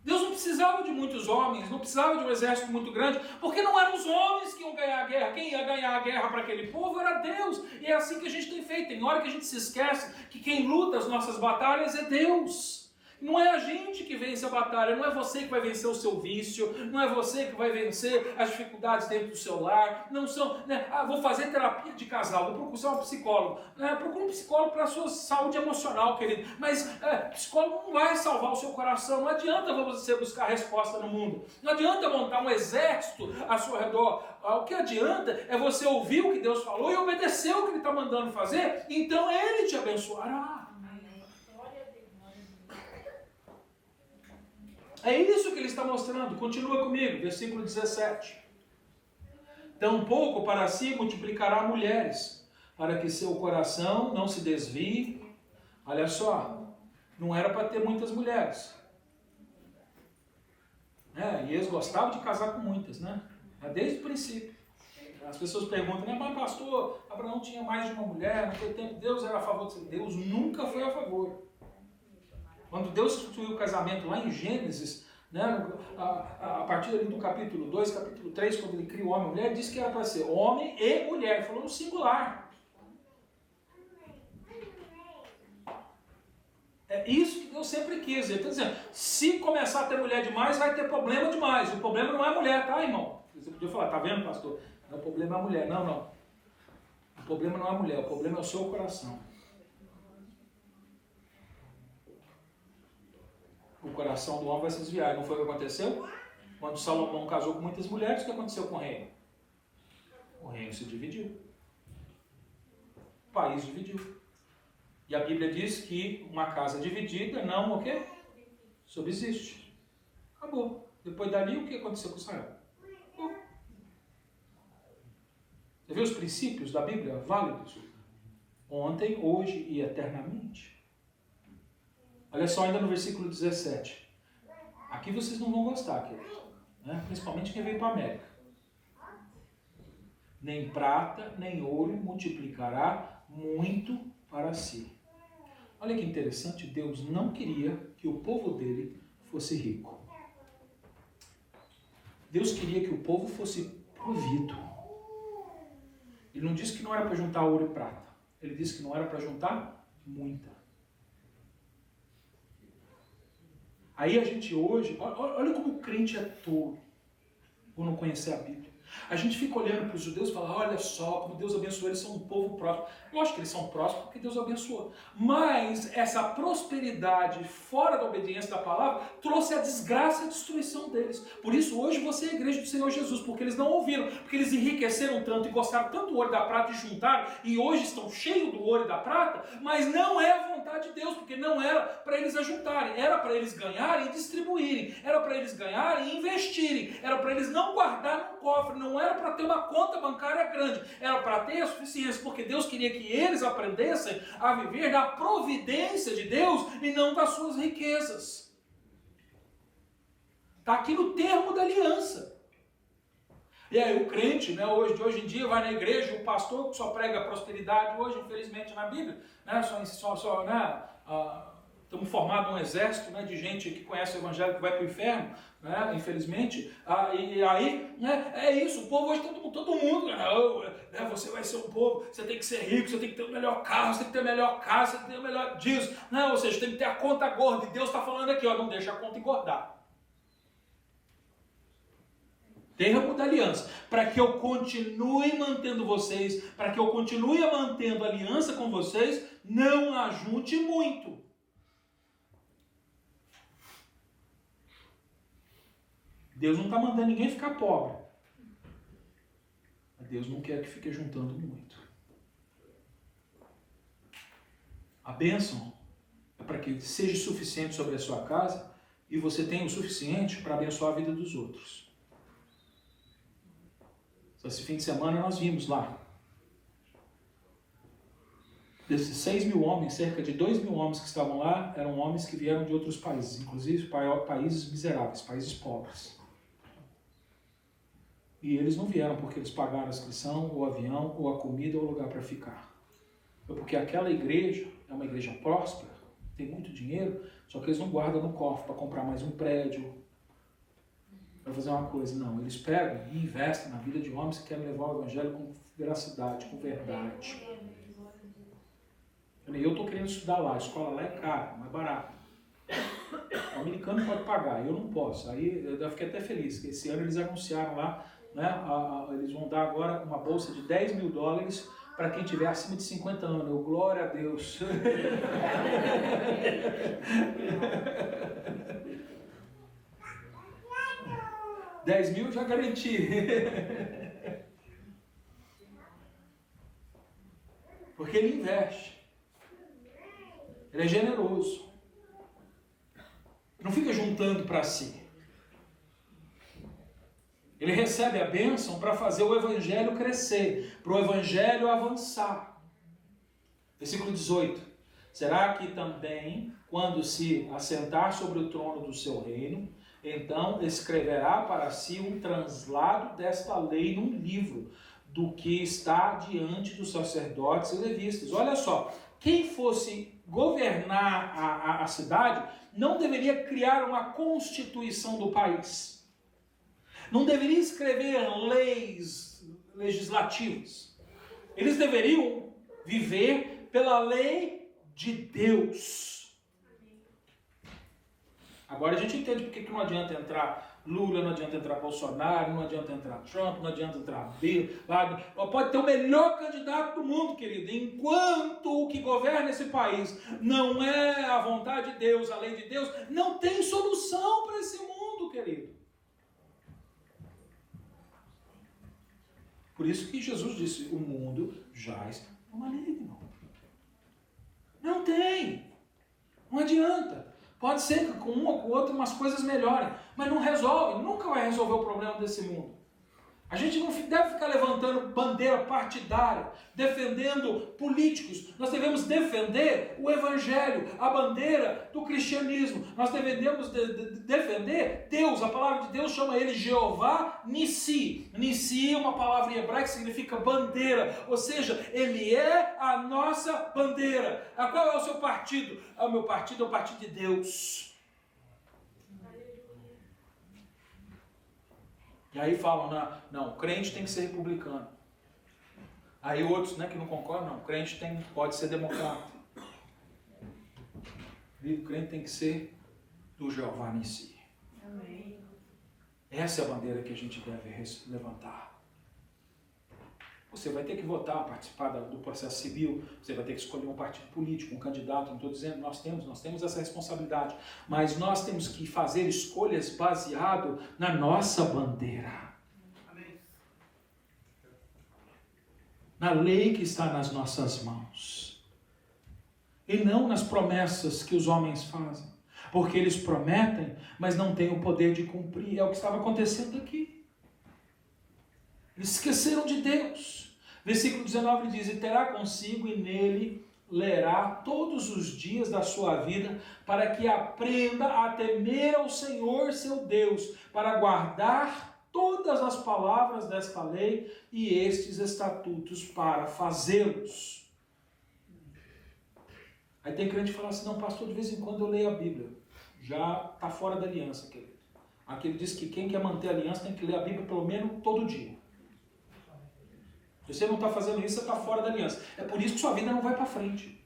Deus não precisava de muitos homens, não precisava de um exército muito grande, porque não eram os homens que iam ganhar a guerra. Quem ia ganhar a guerra para aquele povo era Deus. E é assim que a gente tem feito. Tem hora que a gente se esquece que quem luta as nossas batalhas é Deus. Não é a gente que vence a batalha, não é você que vai vencer o seu vício, não é você que vai vencer as dificuldades dentro do seu lar, não são, né, vou fazer terapia de casal, vou procurar um psicólogo, procura um psicólogo para a sua saúde emocional, querido, mas psicólogo não vai salvar o seu coração, não adianta você buscar resposta no mundo, não adianta montar um exército ao seu redor, o que adianta é você ouvir o que Deus falou e obedecer o que Ele está mandando fazer, então Ele te abençoará. É isso que ele está mostrando. Continua comigo, versículo 17. Tampouco para si multiplicará mulheres, para que seu coração não se desvie. Olha só, não era para ter muitas mulheres. E eles gostavam de casar com muitas, né? Desde o princípio. As pessoas perguntam, né, mas pastor, Abraão tinha mais de uma mulher, naquele tempo Deus era a favor de Deus nunca foi a favor. Quando Deus instituiu o casamento lá em Gênesis, né, a partir ali do capítulo 2, capítulo 3, quando ele cria o homem e a mulher, disse que era para ser homem e mulher, falou no singular. É isso que Deus sempre quis. Ele está dizendo, se começar a ter mulher demais, vai ter problema demais. O problema não é a mulher, tá, irmão? Você podia falar, tá vendo, pastor? O problema é a mulher. Não. O problema não é a mulher, o problema é o seu coração. O coração do homem vai se desviar. Não foi o que aconteceu? Quando Salomão casou com muitas mulheres, o que aconteceu com o reino? O reino se dividiu. O país dividiu. E a Bíblia diz que uma casa dividida não o quê? Subsiste. Acabou. Depois dali, o que aconteceu com Israel? Você vê os princípios da Bíblia válidos? Ontem, hoje e eternamente. Olha só ainda no versículo 17. Aqui vocês não vão gostar, querido. Né? Principalmente quem veio para a América. Nem prata, nem ouro multiplicará muito para si. Olha que interessante, Deus não queria que o povo dele fosse rico. Deus queria que o povo fosse provido. Ele não disse que não era para juntar ouro e prata. Ele disse que não era para juntar muita. Aí a gente hoje, olha como o crente é tolo por não conhecer a Bíblia. A gente fica olhando para os judeus e fala, olha só como Deus abençoou, eles são um povo próspero. Lógico que eles são prósperos porque Deus abençoou. Mas essa prosperidade fora da obediência da palavra trouxe a desgraça e a destruição deles. Por isso hoje você é a igreja do Senhor Jesus, porque eles não ouviram, porque eles enriqueceram tanto e gostaram tanto do ouro e da prata e juntaram, e hoje estão cheios do ouro e da prata, mas não é a vontade de Deus, porque não era para eles ajuntarem, era para eles ganharem e distribuírem, era para eles ganharem e investirem, era para eles não guardarem no cofre, não era para ter uma conta bancária grande, era para ter a suficiência, porque Deus queria que eles aprendessem a viver da providência de Deus e não das suas riquezas. Está aqui no termo da aliança. E aí o crente, né, hoje em dia vai na igreja, o pastor que só prega prosperidade hoje, infelizmente na Bíblia, né, estamos formados um exército, né, de gente que conhece o evangelho que vai para o inferno, né, infelizmente, e aí, né, é isso, o povo hoje, todo mundo, né, você vai ser um povo, você tem que ser rico, você tem que ter o melhor carro, você tem que ter o melhor casa, você tem que ter o melhor disso, né, ou seja, tem que ter a conta gorda, e Deus está falando aqui, ó, não deixa a conta engordar. Termo da aliança, para que eu continue mantendo vocês, para que eu continue mantendo aliança com vocês, não ajunte muito. Deus não está mandando ninguém ficar pobre. Mas Deus não quer que fique juntando muito. A bênção é para que seja suficiente sobre a sua casa e você tenha o suficiente para abençoar a vida dos outros. Esse fim de semana nós vimos lá. Desses 6.000 homens, cerca de 2.000 homens que estavam lá, eram homens que vieram de outros países, inclusive países miseráveis, países pobres. E eles não vieram porque eles pagaram a inscrição, o avião, ou a comida, ou o lugar para ficar. Foi porque aquela igreja é uma igreja próspera, tem muito dinheiro, só que eles não guardam no cofre para comprar mais um prédio, para fazer uma coisa. Não, eles pegam e investem na vida de homens que querem levar o evangelho com veracidade, com verdade. Eu estou querendo estudar lá, a escola lá é cara, não é barata. O americano pode pagar, eu não posso. Aí eu fiquei até feliz, que esse ano eles anunciaram lá, né, eles vão dar agora uma bolsa de $10.000 para quem tiver acima de 50 anos. Eu, glória a Deus. $10.000 eu já garanti. Porque ele investe. Ele é generoso. Não fica juntando para si. Ele recebe a bênção para fazer o evangelho crescer, para o evangelho avançar. Versículo 18. Será que também, quando se assentar sobre o trono do seu reino, então escreverá para si um translado desta lei num livro, do que está diante dos sacerdotes e levistas. Olha só, quem fosse governar a cidade não deveria criar uma constituição do país. Não deveria escrever leis legislativas. Eles deveriam viver pela lei de Deus. Agora a gente entende porque que não adianta entrar Lula, não adianta entrar Bolsonaro, não adianta entrar Trump, não adianta entrar Bill. Pode ter o melhor candidato do mundo, querido. Enquanto o que governa esse país não é a vontade de Deus, a lei de Deus, não tem solução para esse mundo, querido. Por isso que Jesus disse, o mundo jaz no maligno. Não tem. Não adianta. Pode ser que com uma ou com outra umas coisas melhorem, mas não resolve, nunca vai resolver o problema desse mundo. A gente não deve ficar levantando bandeira partidária, defendendo políticos. Nós devemos defender o evangelho, a bandeira do cristianismo. Nós devemos defender Deus. A palavra de Deus chama ele Jeová Nissi. Nissi é uma palavra em hebraico que significa bandeira. Ou seja, ele é a nossa bandeira. Qual é o seu partido? O meu partido é o partido de Deus. E aí falam, não, crente tem que ser republicano. Aí outros, né, que não concordam, não, crente pode ser democrata. O crente tem que ser do Jeová Nissi. Amém. Essa é a bandeira que a gente deve levantar. Você vai ter que votar, participar do processo civil, você vai ter que escolher um partido político, um candidato, não estou dizendo, nós temos essa responsabilidade, mas nós temos que fazer escolhas baseado na nossa bandeira. Amém. Na lei que está nas nossas mãos. E não nas promessas que os homens fazem. Porque eles prometem, mas não têm o poder de cumprir. É o que estava acontecendo aqui. Eles esqueceram de Deus. Versículo 19 diz: e terá consigo e nele lerá todos os dias da sua vida, para que aprenda a temer ao Senhor seu Deus, para guardar todas as palavras desta lei e estes estatutos para fazê-los. Aí tem crente que fala assim: não, pastor, de vez em quando eu leio a Bíblia. Já está fora da aliança, querido. Aqui ele diz que quem quer manter a aliança tem que ler a Bíblia pelo menos todo dia. Se você não está fazendo isso, você está fora da aliança. É por isso que sua vida não vai para frente.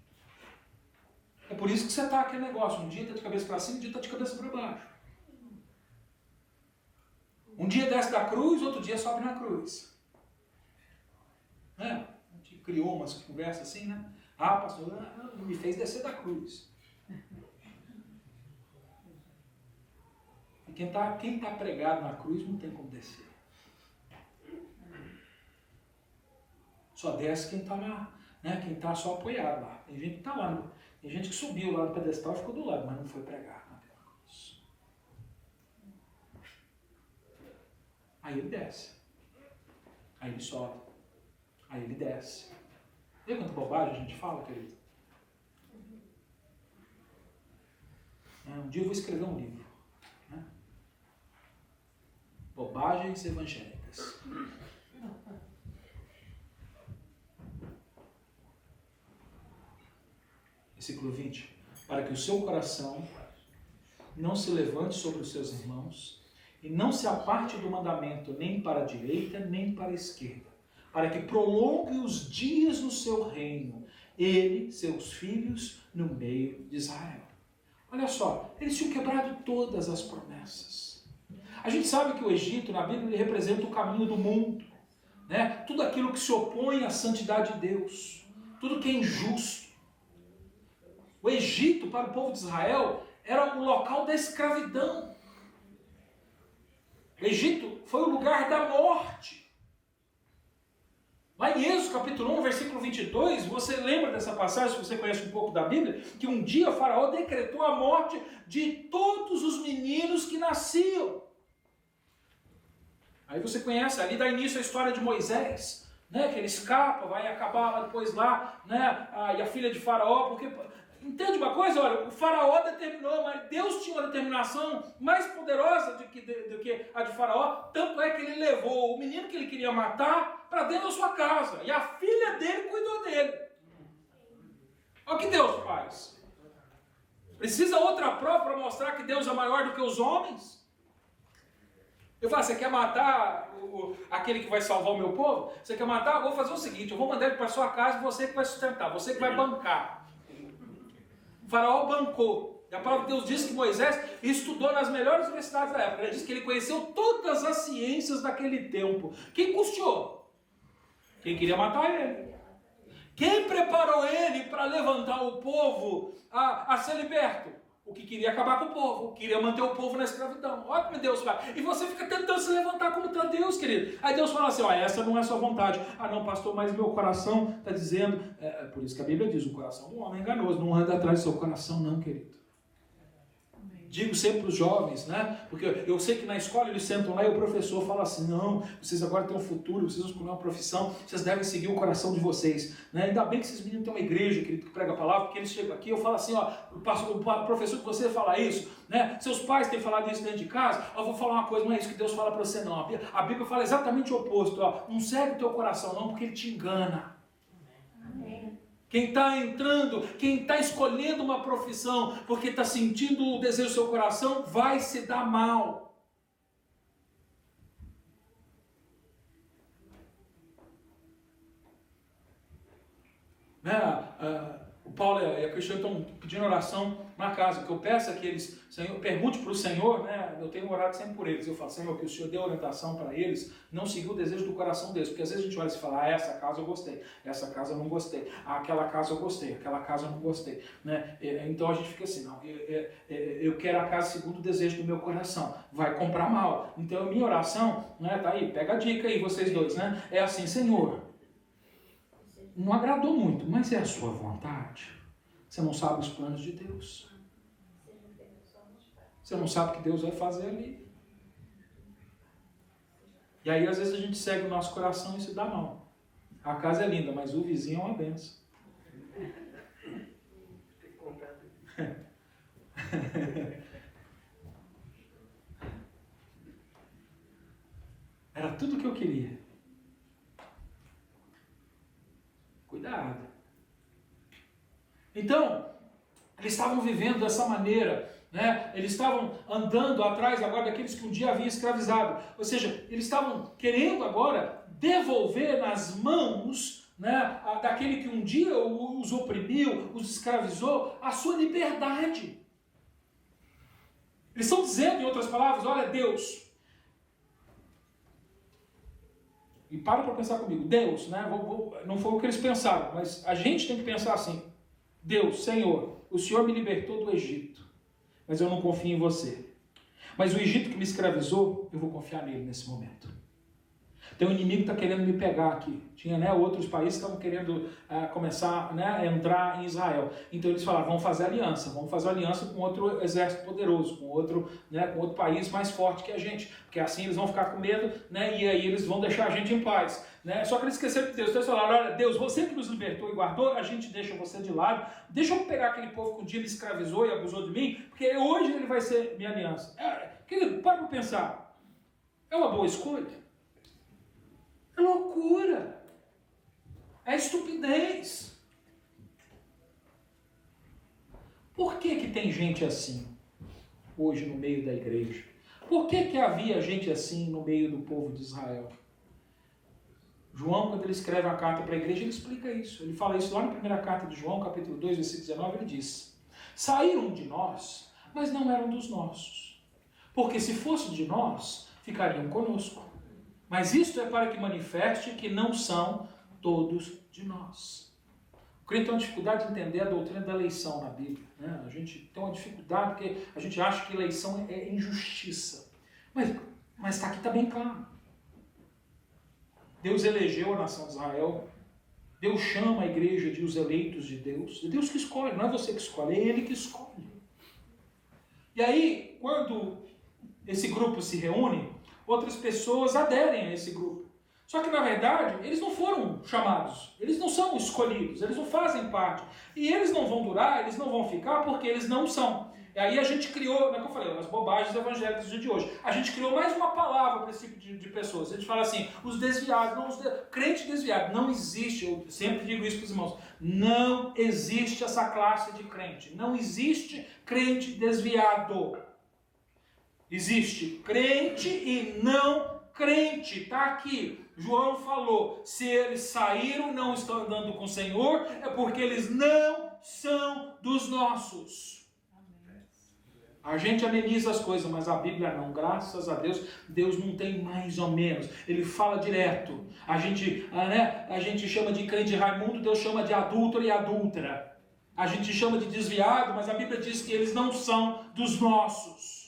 É por isso que você está aquele negócio. Um dia está de cabeça para cima, um dia está de cabeça para baixo. Um dia desce da cruz, outro dia sobe na cruz. A gente criou umas conversas assim, né? Ah, pastor, não me fez descer da cruz. E quem tá pregado na cruz não tem como descer. Só desce quem está lá, né? Quem está só apoiado lá. Tem gente que está lá, tem gente que subiu lá no pedestal e ficou do lado, mas não foi pregar naquela cruz. Aí ele desce. Aí ele sobe. Aí ele desce. Vê quanta bobagem a gente fala, querido? Um dia eu vou escrever um livro. Né? Bobagens evangélicas. Versículo 20. Para que o seu coração não se levante sobre os seus irmãos e não se aparte do mandamento nem para a direita nem para a esquerda, para que prolongue os dias no seu reino, ele, seus filhos, no meio de Israel. Olha só, eles tinham quebrado todas as promessas. A gente sabe que o Egito, na Bíblia, ele representa o caminho do mundo, né? Tudo aquilo que se opõe à santidade de Deus, tudo que é injusto. O Egito, para o povo de Israel, era o local da escravidão. O Egito foi o lugar da morte. Lá em Êxodo capítulo 1, versículo 22, você lembra dessa passagem, se você conhece um pouco da Bíblia, que um dia o faraó decretou a morte de todos os meninos que nasciam. Aí você conhece, ali dá início a história de Moisés, né, que ele escapa, vai acabar lá depois lá, né, e a filha de faraó, porque... Entende uma coisa? Olha, o faraó determinou, mas Deus tinha uma determinação mais poderosa do que a de faraó, tanto é que ele levou o menino que ele queria matar para dentro da sua casa, e a filha dele cuidou dele. Olha o que Deus faz. Precisa outra prova para mostrar que Deus é maior do que os homens? Eu falo, você quer matar aquele que vai salvar o meu povo? Você quer matar? Eu vou fazer o seguinte, eu vou mandar ele para sua casa e você que vai sustentar, você que vai bancar. O faraó bancou. E a palavra de Deus diz que Moisés estudou nas melhores universidades da época. Ele diz que ele conheceu todas as ciências daquele tempo. Quem custeou? Quem queria matar ele. Quem preparou ele para levantar o povo a ser liberto? O que queria acabar com o povo, queria manter o povo na escravidão. Olha como Deus faz. E você fica tentando se levantar contra Deus, querido. Aí Deus fala assim, ó, essa não é a sua vontade. Ah não, pastor, mas meu coração está dizendo... É por isso que a Bíblia diz, o coração do homem é enganoso. Não anda atrás do seu coração não, querido. Digo sempre para os jovens, né? Porque eu sei que na escola eles sentam lá e o professor fala assim, não, vocês agora têm um futuro, vocês vão escolher uma profissão, vocês devem seguir o coração de vocês. Né? Ainda bem que esses meninos têm uma igreja, querido, que prega a palavra, porque eles chegam aqui, eu falo assim, ó, o professor que você fala isso, né? Seus pais têm falado isso dentro de casa, eu vou falar uma coisa, não é isso que Deus fala para você não. A Bíblia fala exatamente o oposto, ó, não segue o teu coração não, porque ele te engana. Amém. Quem está entrando, quem está escolhendo uma profissão porque está sentindo o desejo do seu coração, vai se dar mal. O Paulo e a Cristiane estão pedindo oração na casa. O que eu peço é que eles, Senhor, pergunte para o Senhor, né? Eu tenho orado sempre por eles. Eu falo, Senhor, que o Senhor dê orientação para eles, não seguir o desejo do coração deles. Porque às vezes a gente olha e fala, essa casa eu gostei, essa casa eu não gostei, aquela casa eu gostei, aquela casa eu não gostei. Né? Então a gente fica assim, não, eu quero a casa segundo o desejo do meu coração. Vai comprar mal. Então a minha oração, né, tá aí, pega a dica aí, vocês dois, né? É assim, Senhor, não agradou muito, mas é a sua vontade. Você não sabe os planos de Deus. Você não sabe o que Deus vai fazer ali. E aí às vezes a gente segue o nosso coração e se dá mal. A casa é linda, mas o vizinho é uma benção. Era tudo o que eu queria. Cuidado. Então, eles estavam vivendo dessa maneira, né? Eles estavam andando atrás agora daqueles que um dia haviam escravizado. Ou seja, eles estavam querendo agora devolver nas mãos, né, daquele que um dia os oprimiu, os escravizou, a sua liberdade. Eles estão dizendo, em outras palavras, olha, Deus... E para pensar comigo, Deus, né? Não foi o que eles pensaram, mas a gente tem que pensar assim, Deus, Senhor, o Senhor me libertou do Egito, mas eu não confio em você. Mas o Egito que me escravizou, eu vou confiar nele nesse momento. Tem um inimigo que está querendo me pegar aqui. Tinha, né, outros países que estavam querendo começar, né, a entrar em Israel. Então eles falaram, vamos fazer aliança com outro exército poderoso, com outro país mais forte que a gente. Porque assim eles vão ficar com medo, né, e aí eles vão deixar a gente em paz. Né? Só que eles esqueceram de Deus. Então eles falaram, olha, Deus, você que nos libertou e guardou, a gente deixa você de lado. Deixa eu pegar aquele povo que um dia me escravizou e abusou de mim, porque hoje ele vai ser minha aliança. Querido, para pensar. É uma boa escolha? É loucura. É estupidez. Por que tem gente assim hoje no meio da igreja? Por que havia gente assim no meio do povo de Israel? João, quando ele escreve a carta para a igreja, ele explica isso. Ele fala isso lá na primeira carta de João, capítulo 2, versículo 19, ele diz: saíram de nós, mas não eram dos nossos. Porque se fosse de nós, ficariam conosco. Mas isto é para que manifeste que não são todos de nós. O crente tem uma dificuldade de entender a doutrina da eleição na Bíblia. Né? A gente tem uma dificuldade porque a gente acha que eleição é injustiça. Mas está aqui, está bem claro. Deus elegeu a nação de Israel. Deus chama a igreja de os eleitos de Deus. É Deus que escolhe, não é você que escolhe, é Ele que escolhe. E aí, quando esse grupo se reúne, outras pessoas aderem a esse grupo. Só que, na verdade, eles não foram chamados, eles não são escolhidos, eles não fazem parte. E eles não vão durar, eles não vão ficar porque eles não são. E aí a gente criou, como eu falei, as bobagens evangélicas do dia de hoje. A gente criou mais uma palavra para esse tipo de pessoas. A gente fala assim, os desviados, crente desviado. Não existe, eu sempre digo isso para os irmãos, não existe essa classe de crente. Não existe crente desviado. Existe crente e não crente. Está aqui. João falou, se eles saíram, não estão andando com o Senhor, é porque eles não são dos nossos. A gente ameniza as coisas, mas a Bíblia não. Graças a Deus, Deus não tem mais ou menos. Ele fala direto. A gente chama de crente Raimundo, Deus chama de adúltero e adúltera. A gente chama de desviado, mas a Bíblia diz que eles não são dos nossos.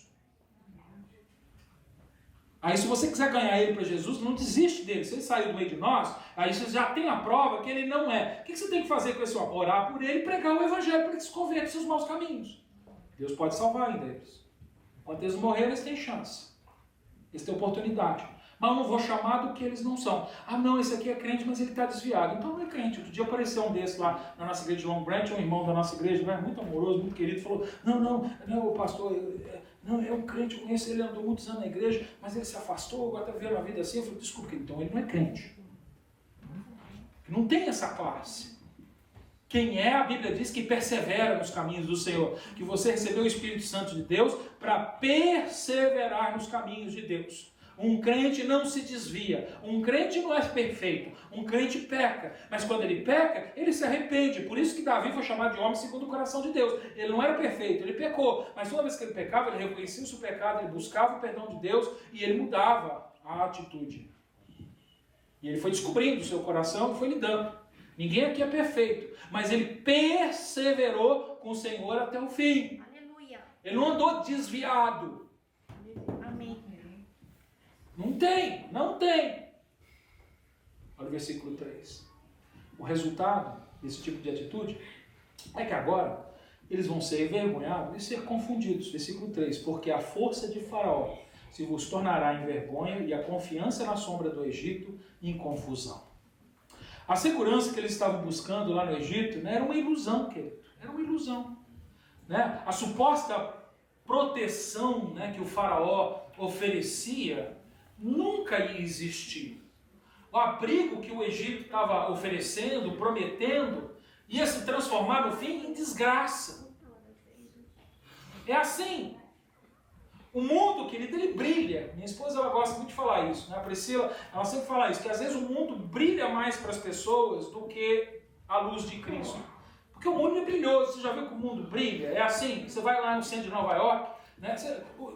Aí se você quiser ganhar ele para Jesus, não desiste dele. Se ele sair do meio de nós, aí você já tem a prova que ele não é. O que você tem que fazer com esse homem? Orar por ele e pregar o evangelho para que ele se converta dos seus maus caminhos. Deus pode salvar ainda eles. Quando eles morrerem, eles têm chance. Eles têm oportunidade. Mas eu não vou chamar do que eles não são. Ah, não, esse aqui é crente, mas ele está desviado. Então não é crente. Outro dia apareceu um desses lá na nossa igreja de Long Branch, um irmão da nossa igreja, né, muito amoroso, muito querido, falou, não, pastor, não, é um crente, eu conheço ele, andou muitos anos na igreja, mas ele se afastou, agora está vivendo uma vida assim. Eu falei, desculpa, então ele não é crente. Não tem essa classe. Quem é, a Bíblia diz que persevera nos caminhos do Senhor. Que você recebeu o Espírito Santo de Deus para perseverar nos caminhos de Deus. Um crente não se desvia. Um crente não é perfeito. Um crente peca. Mas quando ele peca, ele se arrepende. Por isso que Davi foi chamado de homem segundo o coração de Deus. Ele não era perfeito, ele pecou. Mas toda vez que ele pecava, ele reconhecia o seu pecado, ele buscava o perdão de Deus e ele mudava a atitude. E ele foi descobrindo o seu coração e foi lidando. Ninguém aqui é perfeito. Mas ele perseverou com o Senhor até o fim. Aleluia. Ele não andou desviado. Amém. Não tem, não tem. Olha o versículo 3. O resultado desse tipo de atitude é que agora eles vão ser envergonhados e ser confundidos. Versículo 3. Porque a força de Faraó se vos tornará em vergonha e a confiança na sombra do Egito em confusão. A segurança que eles estavam buscando lá no Egito, né, era uma ilusão, querido. Era uma ilusão. Né? A suposta proteção, né, que o Faraó oferecia nunca ia existir. O abrigo que o Egito estava oferecendo, prometendo, ia se transformar no fim em desgraça. É assim. O mundo, querido, ele brilha. Minha esposa, ela gosta muito de falar isso, né? A Priscila, ela sempre fala isso, que às vezes o mundo brilha mais para as pessoas do que a luz de Cristo. Porque o mundo é brilhoso. Você já viu que o mundo brilha? É assim, você vai lá no centro de Nova York, né?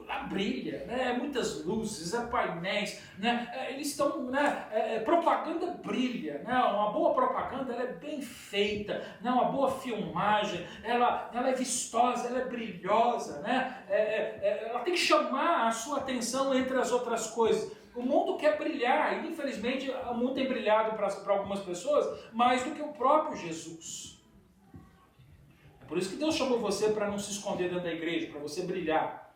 Lá brilha, né? Muitas luzes, painéis, né? Eles estão, né? Propaganda brilha, né? Uma boa propaganda, ela é bem feita, né? Uma boa filmagem, ela é vistosa, ela é brilhosa, né? Ela tem que chamar a sua atenção entre as outras coisas. O mundo quer brilhar e infelizmente o mundo tem brilhado para algumas pessoas mais do que o próprio Jesus. Por isso que Deus chamou você para não se esconder dentro da igreja, para você brilhar.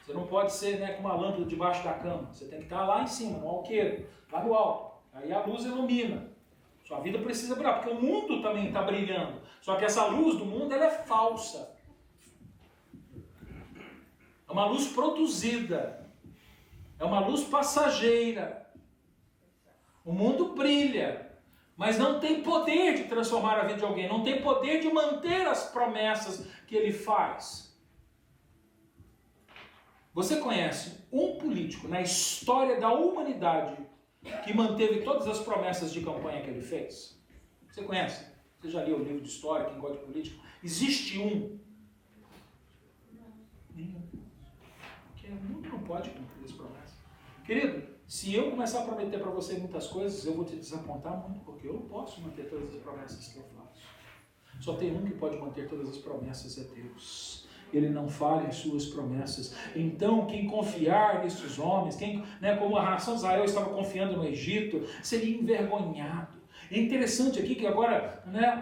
Você não pode ser, né, com uma lâmpada debaixo da cama. Você tem que estar lá em cima, no alqueiro, lá no alto. Aí a luz ilumina. Sua vida precisa brilhar, porque o mundo também está brilhando. Só que essa luz do mundo, ela é falsa. É uma luz produzida. É uma luz passageira. O mundo brilha. Mas não tem poder de transformar a vida de alguém, não tem poder de manter as promessas que ele faz. Você conhece um político na história da humanidade que manteve todas as promessas de campanha que ele fez? Você conhece? Você já leu o livro de história, quem gosta de política? Existe um? Nenhum. Porque o mundo não pode cumprir as promessas. Querido, se eu começar a prometer para você muitas coisas, eu vou te desapontar muito, porque eu não posso manter todas as promessas que eu faço. Só tem um que pode manter todas as promessas, é Deus. Ele não falha as suas promessas. Então, quem confiar nesses homens, como a nação de Israel estava confiando no Egito, seria envergonhado. É interessante aqui que agora, né,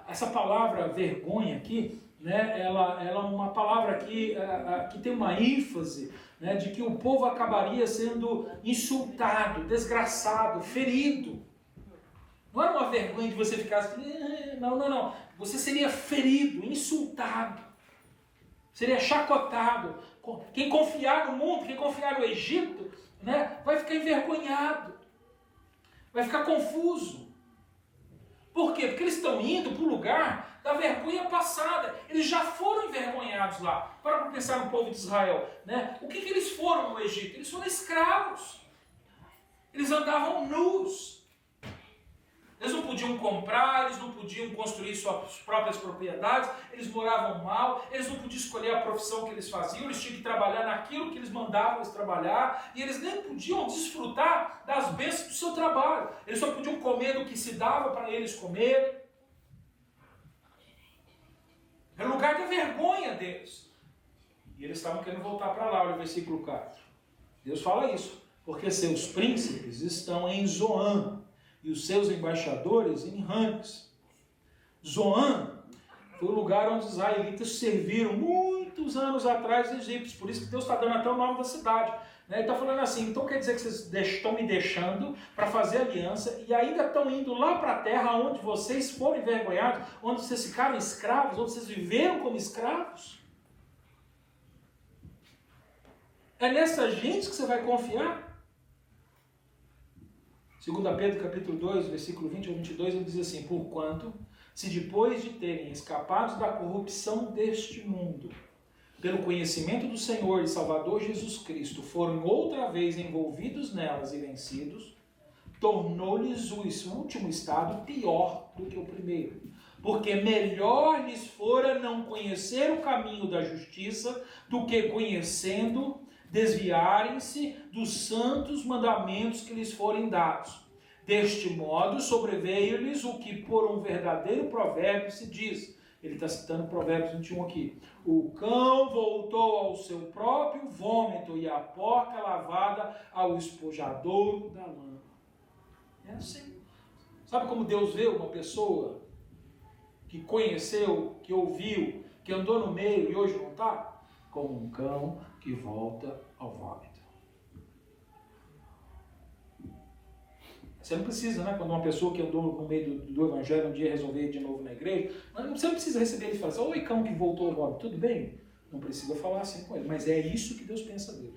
essa palavra vergonha aqui, né, ela é uma palavra aqui que tem uma ênfase, né, de que o povo acabaria sendo insultado, desgraçado, ferido. Não era uma vergonha de você ficar assim, não. Você seria ferido, insultado, seria chacotado. Quem confiar no mundo, quem confiar no Egito, né, vai ficar envergonhado, vai ficar confuso. Por quê? Porque eles estão indo para o lugar da vergonha passada. Eles já foram envergonhados lá. Para pensar no povo de Israel, né? O que eles foram no Egito? Eles foram escravos. Eles andavam nus. Eles não podiam comprar, eles não podiam construir suas próprias propriedades, eles moravam mal, eles não podiam escolher a profissão que eles faziam, eles tinham que trabalhar naquilo que eles mandavam eles trabalhar, e eles nem podiam desfrutar das bênçãos do seu trabalho. Eles só podiam comer do que se dava para eles comerem. Era o lugar da vergonha deles. E eles estavam querendo voltar para lá, olha o versículo 4. Deus fala isso, porque seus príncipes estão em Zoan, e os seus embaixadores em Rames. Zoan foi o lugar onde os israelitas serviram muitos anos atrás os egípcios, por isso que Deus está dando até o nome da cidade. Ele está falando assim, então quer dizer que vocês estão me deixando para fazer aliança e ainda estão indo lá para a terra onde vocês foram envergonhados, onde vocês ficaram escravos, onde vocês viveram como escravos? É nessa gente que você vai confiar? 2 Pedro capítulo 2, versículo 20 ao 22, ele diz assim, porquanto, se depois de terem escapado da corrupção deste mundo, pelo conhecimento do Senhor e Salvador Jesus Cristo, foram outra vez envolvidos nelas e vencidos, tornou-lhes o último estado pior do que o primeiro. Porque melhor lhes fora não conhecer o caminho da justiça do que, conhecendo, desviarem-se dos santos mandamentos que lhes forem dados. Deste modo sobreveio-lhes o que por um verdadeiro provérbio se diz. Ele está citando Provérbios 21 aqui. O cão voltou ao seu próprio vômito e a porca lavada ao espojadouro da lama. É assim. Sabe como Deus vê uma pessoa que conheceu, que ouviu, que andou no meio e hoje não está? Como um cão que volta ao vômito. Você não precisa, né? Quando uma pessoa que andou no meio do evangelho um dia resolver ir de novo na igreja, você não precisa receber ele e falar assim, oi, cão que voltou ao vômito, tudo bem? Não precisa falar assim com ele, mas é isso que Deus pensa dele.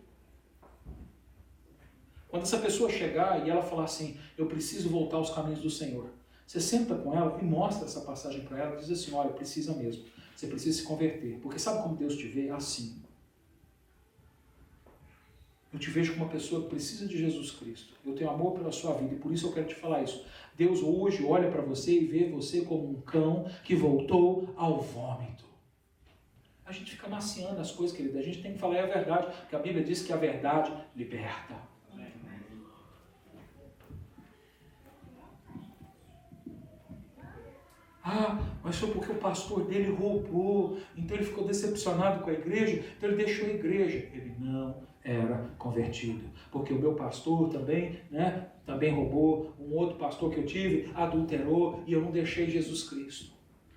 Quando essa pessoa chegar e ela falar assim, eu preciso voltar aos caminhos do Senhor, você senta com ela e mostra essa passagem para ela e diz assim, olha, precisa mesmo, você precisa se converter, porque sabe como Deus te vê? Assim. Eu te vejo como uma pessoa que precisa de Jesus Cristo. Eu tenho amor pela sua vida e por isso eu quero te falar isso. Deus hoje olha para você e vê você como um cão que voltou ao vômito. A gente fica maciando as coisas, querida. A gente tem que falar a verdade, porque a Bíblia diz que a verdade liberta. Ah, mas foi porque o pastor dele roubou, então ele ficou decepcionado com a igreja, então ele deixou a igreja. Ele não era convertido, porque o meu pastor também, também roubou, um outro pastor que eu tive adulterou e eu não deixei Jesus Cristo.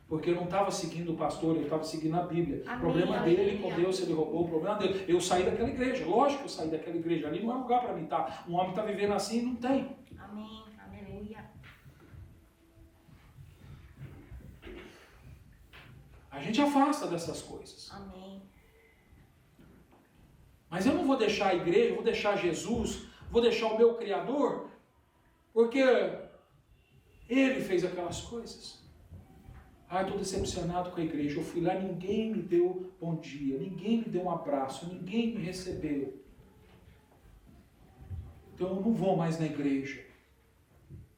Porque eu não estava seguindo o pastor, eu estava seguindo a Bíblia. Amém, o problema dele com Deus, se ele roubou, o problema dele. Eu saí daquela igreja, lógico que eu saí daquela igreja, ali não é lugar para mim estar. Um homem está vivendo assim e não tem. Amém, aleluia. A gente afasta dessas coisas. Amém. Mas eu não vou deixar a igreja, vou deixar Jesus, vou deixar o meu Criador, porque Ele fez aquelas coisas. Ah, estou decepcionado com a igreja, eu fui lá, ninguém me deu bom dia, ninguém me deu um abraço, ninguém me recebeu. Então eu não vou mais na igreja.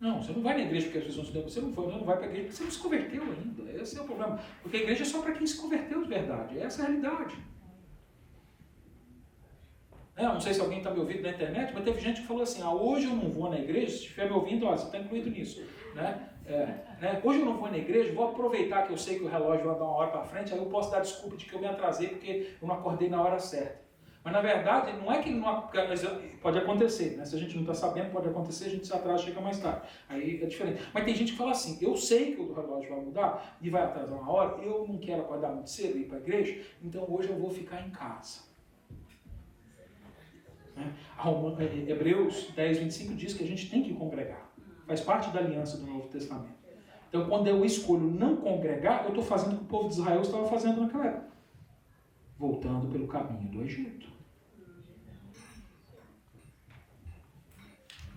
Não, você não vai na igreja porque as pessoas não se dão, você não vai para a igreja porque você não se converteu ainda. Esse é o problema. Porque a igreja é só para quem se converteu de verdade. Essa é a realidade. Não sei se alguém está me ouvindo na internet, mas teve gente que falou assim, hoje eu não vou na igreja, se estiver me ouvindo, você está incluído nisso. Hoje eu não vou na igreja, vou aproveitar que eu sei que o relógio vai dar uma hora para frente, aí eu posso dar desculpa de que eu me atrasei porque eu não acordei na hora certa. Mas na verdade, não é que não pode acontecer, né? Se a gente não está sabendo, pode acontecer, a gente se atrasa, chega mais tarde. Aí é diferente. Mas tem gente que fala assim, eu sei que o relógio vai mudar e vai atrasar uma hora, eu não quero acordar muito cedo e ir para a igreja, então hoje eu vou ficar em casa. Hebreus 10, 25 diz que a gente tem que congregar. Faz parte da aliança do Novo Testamento. Então, quando eu escolho não congregar, eu estou fazendo o que o povo de Israel estava fazendo naquela época. Voltando pelo caminho do Egito.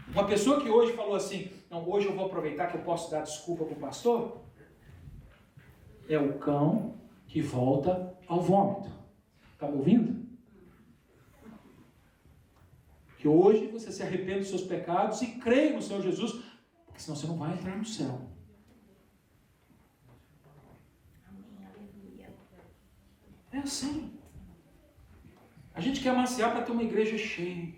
Uma pessoa que hoje falou assim, não, hoje eu vou aproveitar que eu posso dar desculpa para o pastor, é o cão que volta ao vômito. Está me ouvindo? Que hoje você se arrependa dos seus pecados e creia no Senhor Jesus, porque senão você não vai entrar no céu. Amém, aleluia. É assim. A gente quer amaciar para ter uma igreja cheia,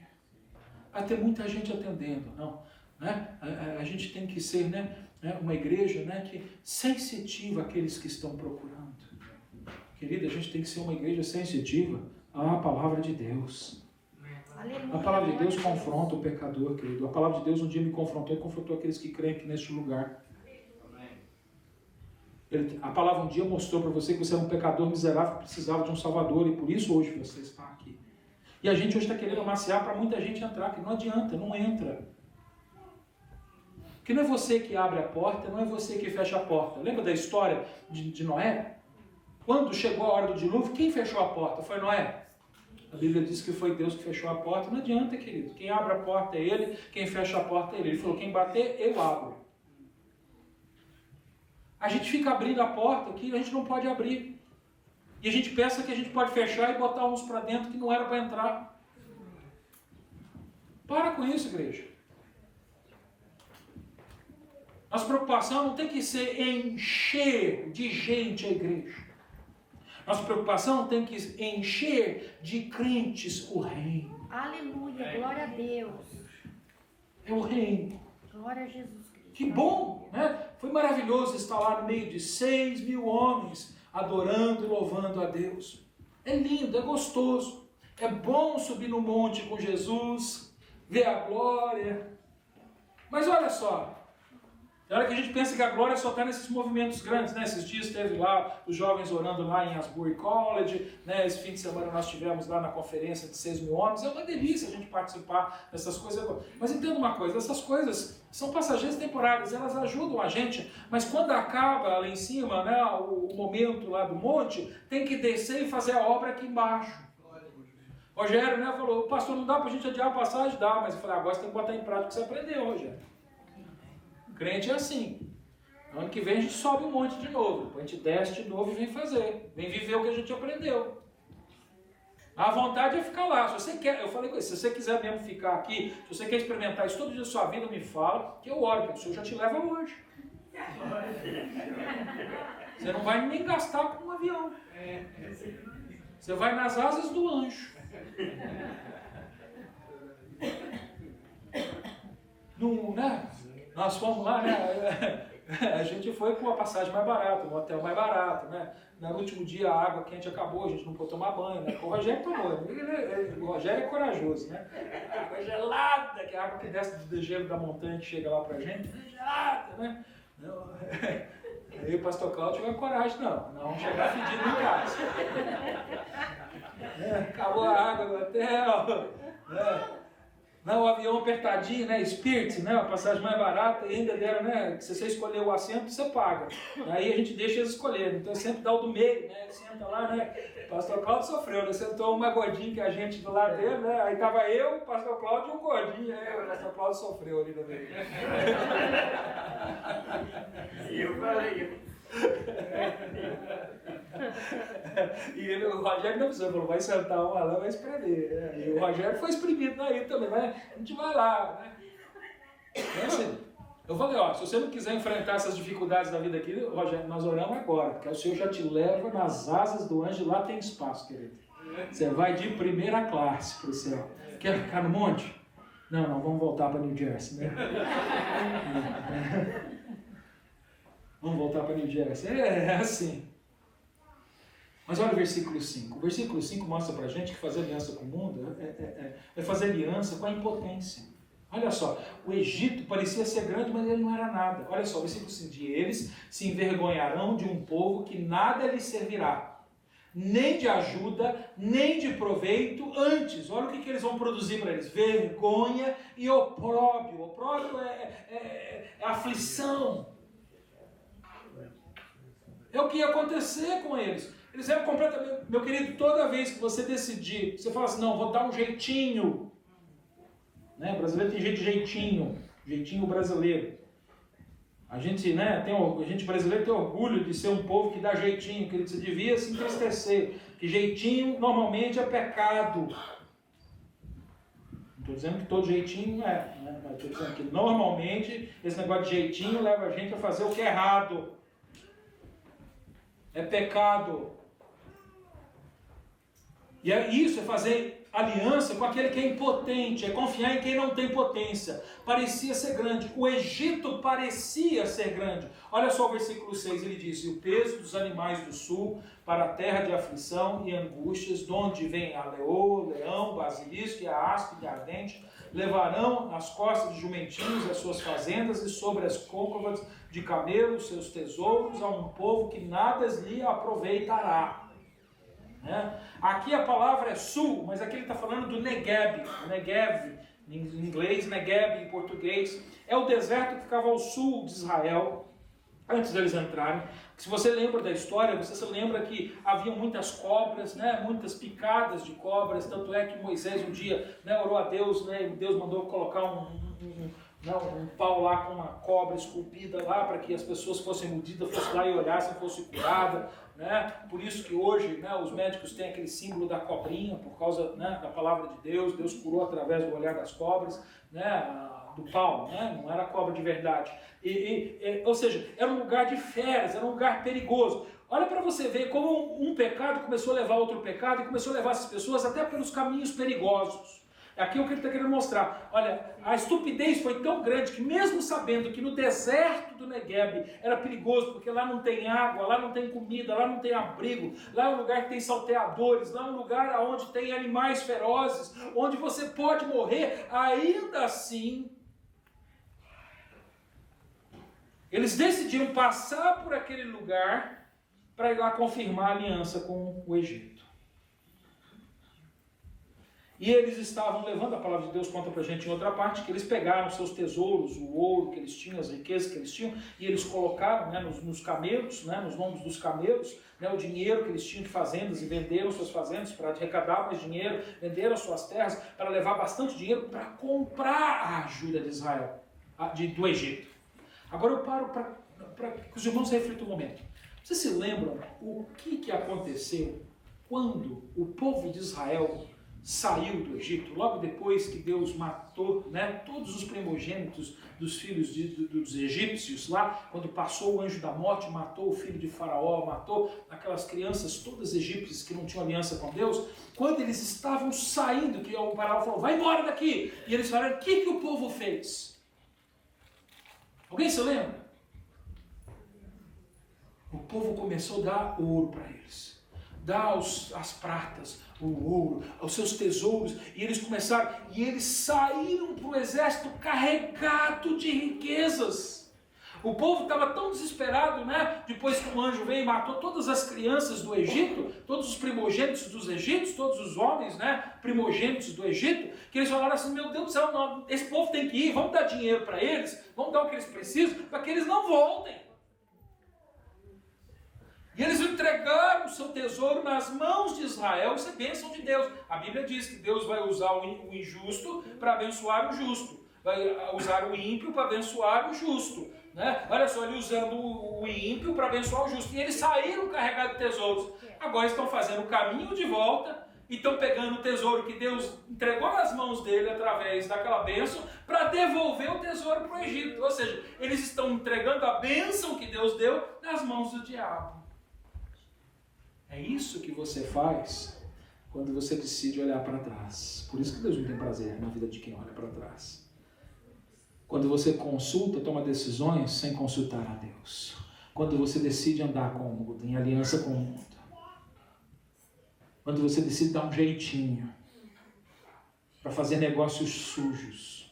para ter muita gente atendendo. Não, né? A gente tem que ser, uma igreja, que sensitiva àqueles que estão procurando. Querida, a gente tem que ser uma igreja sensitiva à palavra de Deus. Aleluia. A palavra de Deus confronta o pecador, querido. A palavra de Deus um dia me confrontou e confrontou aqueles que creem aqui neste lugar. A palavra um dia mostrou para você que você era um pecador miserável que precisava de um Salvador e por isso hoje você está aqui. E a gente hoje está querendo amaciar para muita gente entrar, que não adianta, não entra. Porque não é você que abre a porta, não é você que fecha a porta. Lembra da história de Noé? Quando chegou a hora do dilúvio, quem fechou a porta? Foi Noé. A Bíblia diz que foi Deus que fechou a porta. Não adianta, querido. Quem abre a porta é Ele, quem fecha a porta é Ele. Ele falou, quem bater, eu abro. A gente fica abrindo a porta que a gente não pode abrir. E a gente pensa que a gente pode fechar e botar uns para dentro que não era para entrar. Para com isso, igreja. Nossa preocupação não tem que ser encher de gente a igreja. Nossa preocupação tem que encher de crentes o reino. Aleluia, glória a Deus. É o reino. Glória a Jesus Cristo. Que bom, né? Foi maravilhoso estar lá no meio de 6.000 homens adorando e louvando a Deus. É lindo, é gostoso. É bom subir no monte com Jesus, ver a glória. Mas olha só, na hora que a gente pensa que a glória só está nesses movimentos grandes, né? Esses dias teve lá os jovens orando lá em Asbury College, né? Esse fim de semana nós tivemos lá na conferência de 6.000 homens. É uma delícia a gente participar dessas coisas. Mas entenda uma coisa, essas coisas são passageiras temporárias, elas ajudam a gente, mas quando acaba lá em cima, né, o momento lá do monte, tem que descer e fazer a obra aqui embaixo. Rogério, né, falou, pastor, não dá para a gente adiar a passagem? Dá, mas eu falei, agora você tem que botar em prática o que você aprendeu, Rogério. Crente é assim. No ano que vem a gente sobe um monte de novo. Depois a gente desce de novo e vem fazer. Vem viver o que a gente aprendeu. A vontade é ficar lá. Se você quer, eu falei com ele, se você quiser mesmo ficar aqui, se você quer experimentar isso todo dia da sua vida, me fala, que eu oro, porque o Senhor já te leva longe. Você não vai nem gastar com um avião. Você vai nas asas do anjo. Não, né? Nós fomos lá, né? A gente foi com a passagem mais barata, um hotel mais barato, né? No último dia a água quente acabou, a gente não pôde tomar banho, né? O Rogério tomou, o Rogério é corajoso, né? A água gelada, que é a água que desce do degelo da montanha que chega lá pra gente, gelada, né? Aí o pastor Cláudio tiver coragem, não chegar fedido em casa. Acabou a água do hotel, né? Não, o avião apertadinho, né? Spirit, né? A passagem mais barata, e ainda deram, né? Se você escolher o assento, você paga. Aí a gente deixa eles escolherem. Então sempre dá o do meio, né? Ele senta lá, né? O pastor Cláudio sofreu, né? Sentou uma gordinha que a gente do lado dele, né? Aí tava eu, o pastor Cláudio e um gordinho, né? O pastor Cláudio sofreu ali também. E eu falei. E ele, o Rogério não avisou, falou, vai sentar uma lá, vai espremer. Né? E o Rogério foi exprimido aí também, né? A gente vai lá, né? Então, assim, eu falei, ó, se você não quiser enfrentar essas dificuldades da vida aqui, Rogério, nós oramos agora, porque o Senhor já te leva nas asas do anjo, lá tem espaço, querido. Você vai de primeira classe para o céu. Quer ficar no monte? Não, vamos voltar para New Jersey, né? Vamos voltar para New Jersey. É assim. Mas olha o versículo 5. O versículo 5 mostra para a gente que fazer aliança com o mundo é fazer aliança com a impotência. Olha só, o Egito parecia ser grande, mas ele não era nada. Olha só, o versículo 5 diz, eles se envergonharão de um povo que nada lhes servirá, nem de ajuda, nem de proveito, antes. Olha o que eles vão produzir para eles, vergonha e opróbrio. Opróbrio é aflição. É o que ia acontecer com eles. Eles eram completamente... Meu querido, toda vez que você decidir, você fala assim, não, vou dar um jeitinho. Né? O brasileiro tem jeitinho brasileiro. A gente, né, a gente brasileiro tem orgulho de ser um povo que dá jeitinho, que você devia se entristecer. Que jeitinho normalmente é pecado. Não estou dizendo que todo jeitinho é, né? Mas estou dizendo que normalmente esse negócio de jeitinho leva a gente a fazer o que é errado. É pecado. E isso é fazer aliança com aquele que é impotente, é confiar em quem não tem potência. Parecia ser grande. O Egito parecia ser grande. Olha só o versículo 6, ele diz, e o peso dos animais do sul para a terra de aflição e angústias, de onde vem a leão, basilisco e a áspide ardente, levarão nas costas de jumentinhos as suas fazendas e sobre as côncavas de camelos seus tesouros a um povo que nada lhe aproveitará. Né? Aqui a palavra é sul, mas aqui ele está falando do Negev, em inglês, Negev em português, é o deserto que ficava ao sul de Israel, antes deles entrarem. Se você lembra da história, você se lembra que havia muitas cobras, né? Muitas picadas de cobras, tanto é que Moisés um dia, né, orou a Deus, né? Deus mandou colocar um pau lá com uma cobra esculpida lá para que as pessoas fossem mordidas, fossem lá e olhassem, fossem curadas, né? Por isso que hoje, né, os médicos têm aquele símbolo da cobrinha, por causa, né, da palavra de Deus. Deus curou através do olhar das cobras, né, do pau, né? Não era cobra de verdade. Ou seja, era um lugar de feras, era um lugar perigoso. Olha para você ver como um pecado começou a levar a outro pecado e começou a levar essas pessoas até pelos caminhos perigosos. Aqui é o que ele está querendo mostrar. Olha, a estupidez foi tão grande que mesmo sabendo que no deserto do Negueb era perigoso, porque lá não tem água, lá não tem comida, lá não tem abrigo, lá é um lugar que tem salteadores, lá é um lugar onde tem animais ferozes, onde você pode morrer, ainda assim, eles decidiram passar por aquele lugar para ir lá confirmar a aliança com o Egito. E eles estavam levando, a palavra de Deus conta para a gente em outra parte, que eles pegaram seus tesouros, o ouro que eles tinham, as riquezas que eles tinham, e eles colocaram, né, nos camelos, né, nos lombos dos camelos, né, o dinheiro que eles tinham de fazendas, e venderam suas fazendas para arrecadar mais dinheiro, venderam suas terras para levar bastante dinheiro para comprar a ajuda de Israel, do Egito. Agora eu paro para que os irmãos reflitam um momento. Vocês se lembram o que aconteceu quando o povo de Israel saiu do Egito, logo depois que Deus matou, né, todos os primogênitos dos filhos dos egípcios lá, quando passou o anjo da morte, matou o filho de Faraó, matou aquelas crianças todas egípcias que não tinham aliança com Deus. Quando eles estavam saindo, que o Faraó falou, vai embora daqui, e eles falaram, o que o povo fez? Alguém se lembra? O povo começou a dar ouro para eles, dar as pratas, o ouro, os seus tesouros, e eles começaram, e eles saíram para o exército carregado de riquezas. O povo estava tão desesperado, né? Depois que o anjo veio e matou todas as crianças do Egito, todos os primogênitos dos egípcios, todos os homens, né, primogênitos do Egito, que eles falaram assim, meu Deus do céu, não, esse povo tem que ir, vamos dar dinheiro para eles, vamos dar o que eles precisam, para que eles não voltem. E eles entregaram o seu tesouro nas mãos de Israel, isso é bênção de Deus. A Bíblia diz que Deus vai usar o injusto para abençoar o justo, vai usar o ímpio para abençoar o justo. Né? Olha só, ele usando o ímpio para abençoar o justo. E eles saíram carregados de tesouros. Agora estão fazendo o caminho de volta e estão pegando o tesouro que Deus entregou nas mãos dele através daquela bênção para devolver o tesouro para o Egito. Ou seja, eles estão entregando a bênção que Deus deu nas mãos do diabo. É isso que você faz quando você decide olhar para trás. Por isso que Deus não tem prazer na vida de quem olha para trás. Quando você consulta, toma decisões sem consultar a Deus. Quando você decide andar com o mundo, em aliança com o mundo. Quando você decide dar um jeitinho para fazer negócios sujos,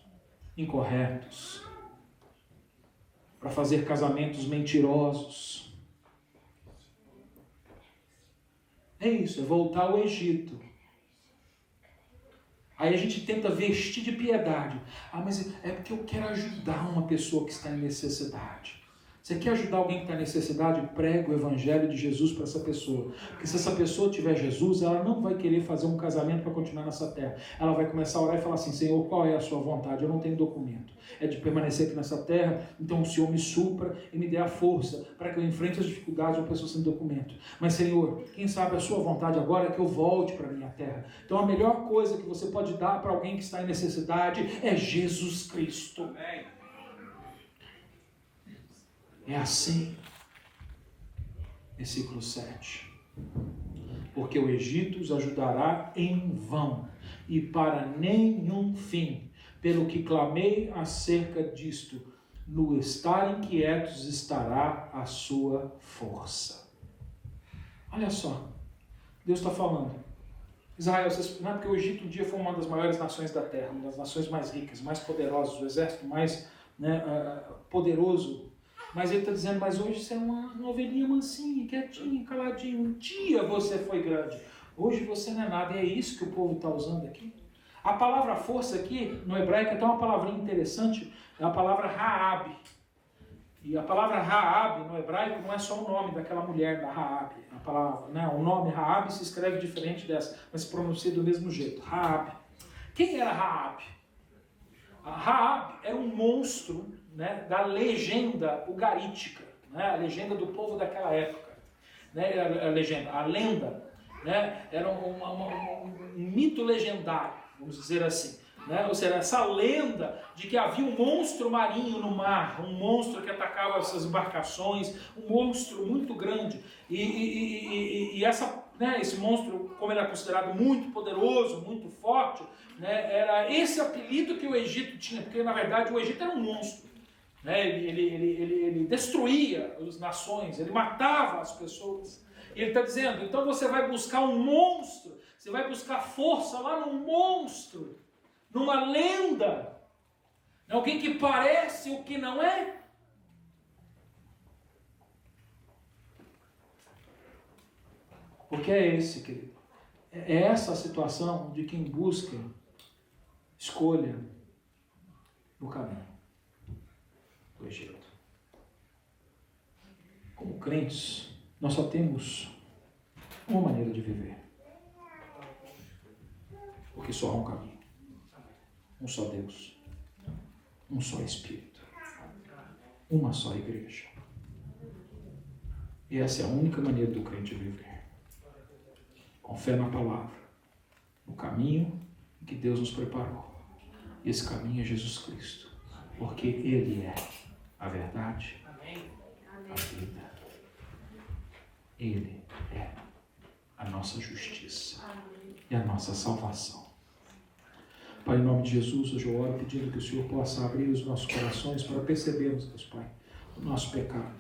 incorretos, para fazer casamentos mentirosos. É isso, é voltar ao Egito. Aí a gente tenta vestir de piedade. Ah, mas é porque eu quero ajudar uma pessoa que está em necessidade. Você quer ajudar alguém que está em necessidade? Prega o evangelho de Jesus para essa pessoa. Porque se essa pessoa tiver Jesus, ela não vai querer fazer um casamento para continuar nessa terra. Ela vai começar a orar e falar assim, Senhor, qual é a sua vontade? Eu não tenho documento. É de permanecer aqui nessa terra, então o Senhor me supra e me dê a força para que eu enfrente as dificuldades de uma pessoa sem documento. Mas Senhor, quem sabe a sua vontade agora é que eu volte para a minha terra. Então a melhor coisa que você pode dar para alguém que está em necessidade é Jesus Cristo. Amém. É assim, versículo 7. Porque o Egito os ajudará em vão, e para nenhum fim, pelo que clamei acerca disto, no estar inquietos estará a sua força. Olha só, Deus está falando. Israel, não é porque o Egito um dia foi uma das maiores nações da terra, uma das nações mais ricas, mais poderosas, o exército mais poderoso. Mas ele está dizendo, mas hoje você é uma ovelhinha mansinha, quietinha, caladinha. Um dia você foi grande, hoje você não é nada. E é isso que o povo está usando aqui. A palavra força aqui, no hebraico, tem uma palavrinha interessante, é a palavra Raab. E a palavra Raab, no hebraico, não é só o nome daquela mulher, da Raab. A palavra, né, o nome Raab se escreve diferente dessa, mas se pronuncia do mesmo jeito, Raab. Quem era Raab? A Raab era um monstro, né, da legenda ugarítica, né, a legenda do povo daquela época. Né, a lenda, né, era um mito legendário, vamos dizer assim. Né? Ou seja, essa lenda de que havia um monstro marinho no mar, um monstro que atacava essas embarcações, um monstro muito grande. E esse monstro, como ele era considerado muito poderoso, muito forte, né, era esse apelido que o Egito tinha, porque na verdade o Egito era um monstro. Né? Ele destruía as nações, ele matava as pessoas. E ele está dizendo, então você vai buscar um monstro, você vai buscar força lá num monstro, numa lenda, alguém que parece o que não é. Porque é esse, querido. É essa a situação de quem busca escolha no caminho do Egito. Como crentes, nós só temos uma maneira de viver. Porque só há um caminho. Um só Deus, um só Espírito, uma só igreja. E essa é a única maneira do crente viver. Com fé na palavra, no caminho que Deus nos preparou. E esse caminho é Jesus Cristo, porque Ele é a verdade, a vida. Ele é a nossa justiça e a nossa salvação. Pai, em nome de Jesus, hoje eu oro pedindo que o Senhor possa abrir os nossos corações para percebermos, Deus Pai, o nosso pecado.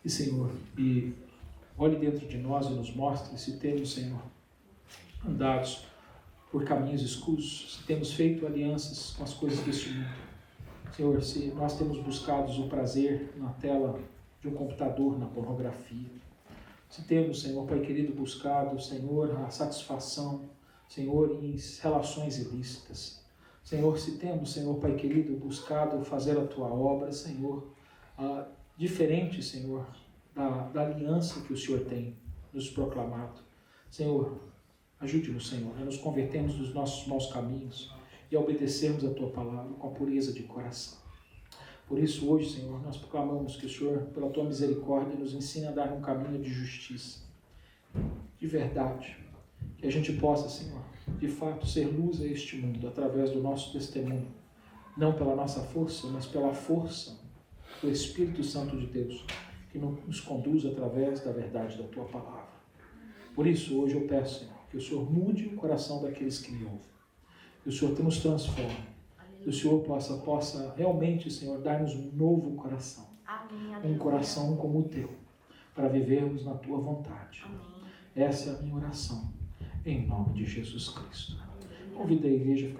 E, Senhor, olhe dentro de nós e nos mostre se temos, Senhor, andados por caminhos escusos, se temos feito alianças com as coisas deste mundo. Senhor, se nós temos buscado o prazer na tela de um computador, na pornografia. Se temos, Senhor, Pai querido, buscado, Senhor, a satisfação, Senhor, em relações ilícitas. Senhor, se temos, Senhor, Pai querido, buscado fazer a Tua obra, Senhor, diferente, Senhor, da aliança que o Senhor tem nos proclamado. Senhor, ajude-nos, Senhor, a nos convertermos dos nossos maus caminhos e a obedecermos a Tua palavra com a pureza de coração. Por isso, hoje, Senhor, nós proclamamos que o Senhor, pela Tua misericórdia, nos ensina a dar um caminho de justiça, de verdade. Que a gente possa, Senhor, de fato ser luz a este mundo através do nosso testemunho, não pela nossa força, mas pela força do Espírito Santo de Deus, que nos conduz através da verdade da Tua palavra. Por isso, hoje eu peço, Senhor, que o Senhor mude o coração daqueles que me ouvem, que o Senhor nos transforme, que o Senhor possa realmente, Senhor, dar-nos um novo coração, um coração como o Teu, para vivermos na Tua vontade. Essa é a minha oração. Em nome de Jesus Cristo. Convido a igreja a ficar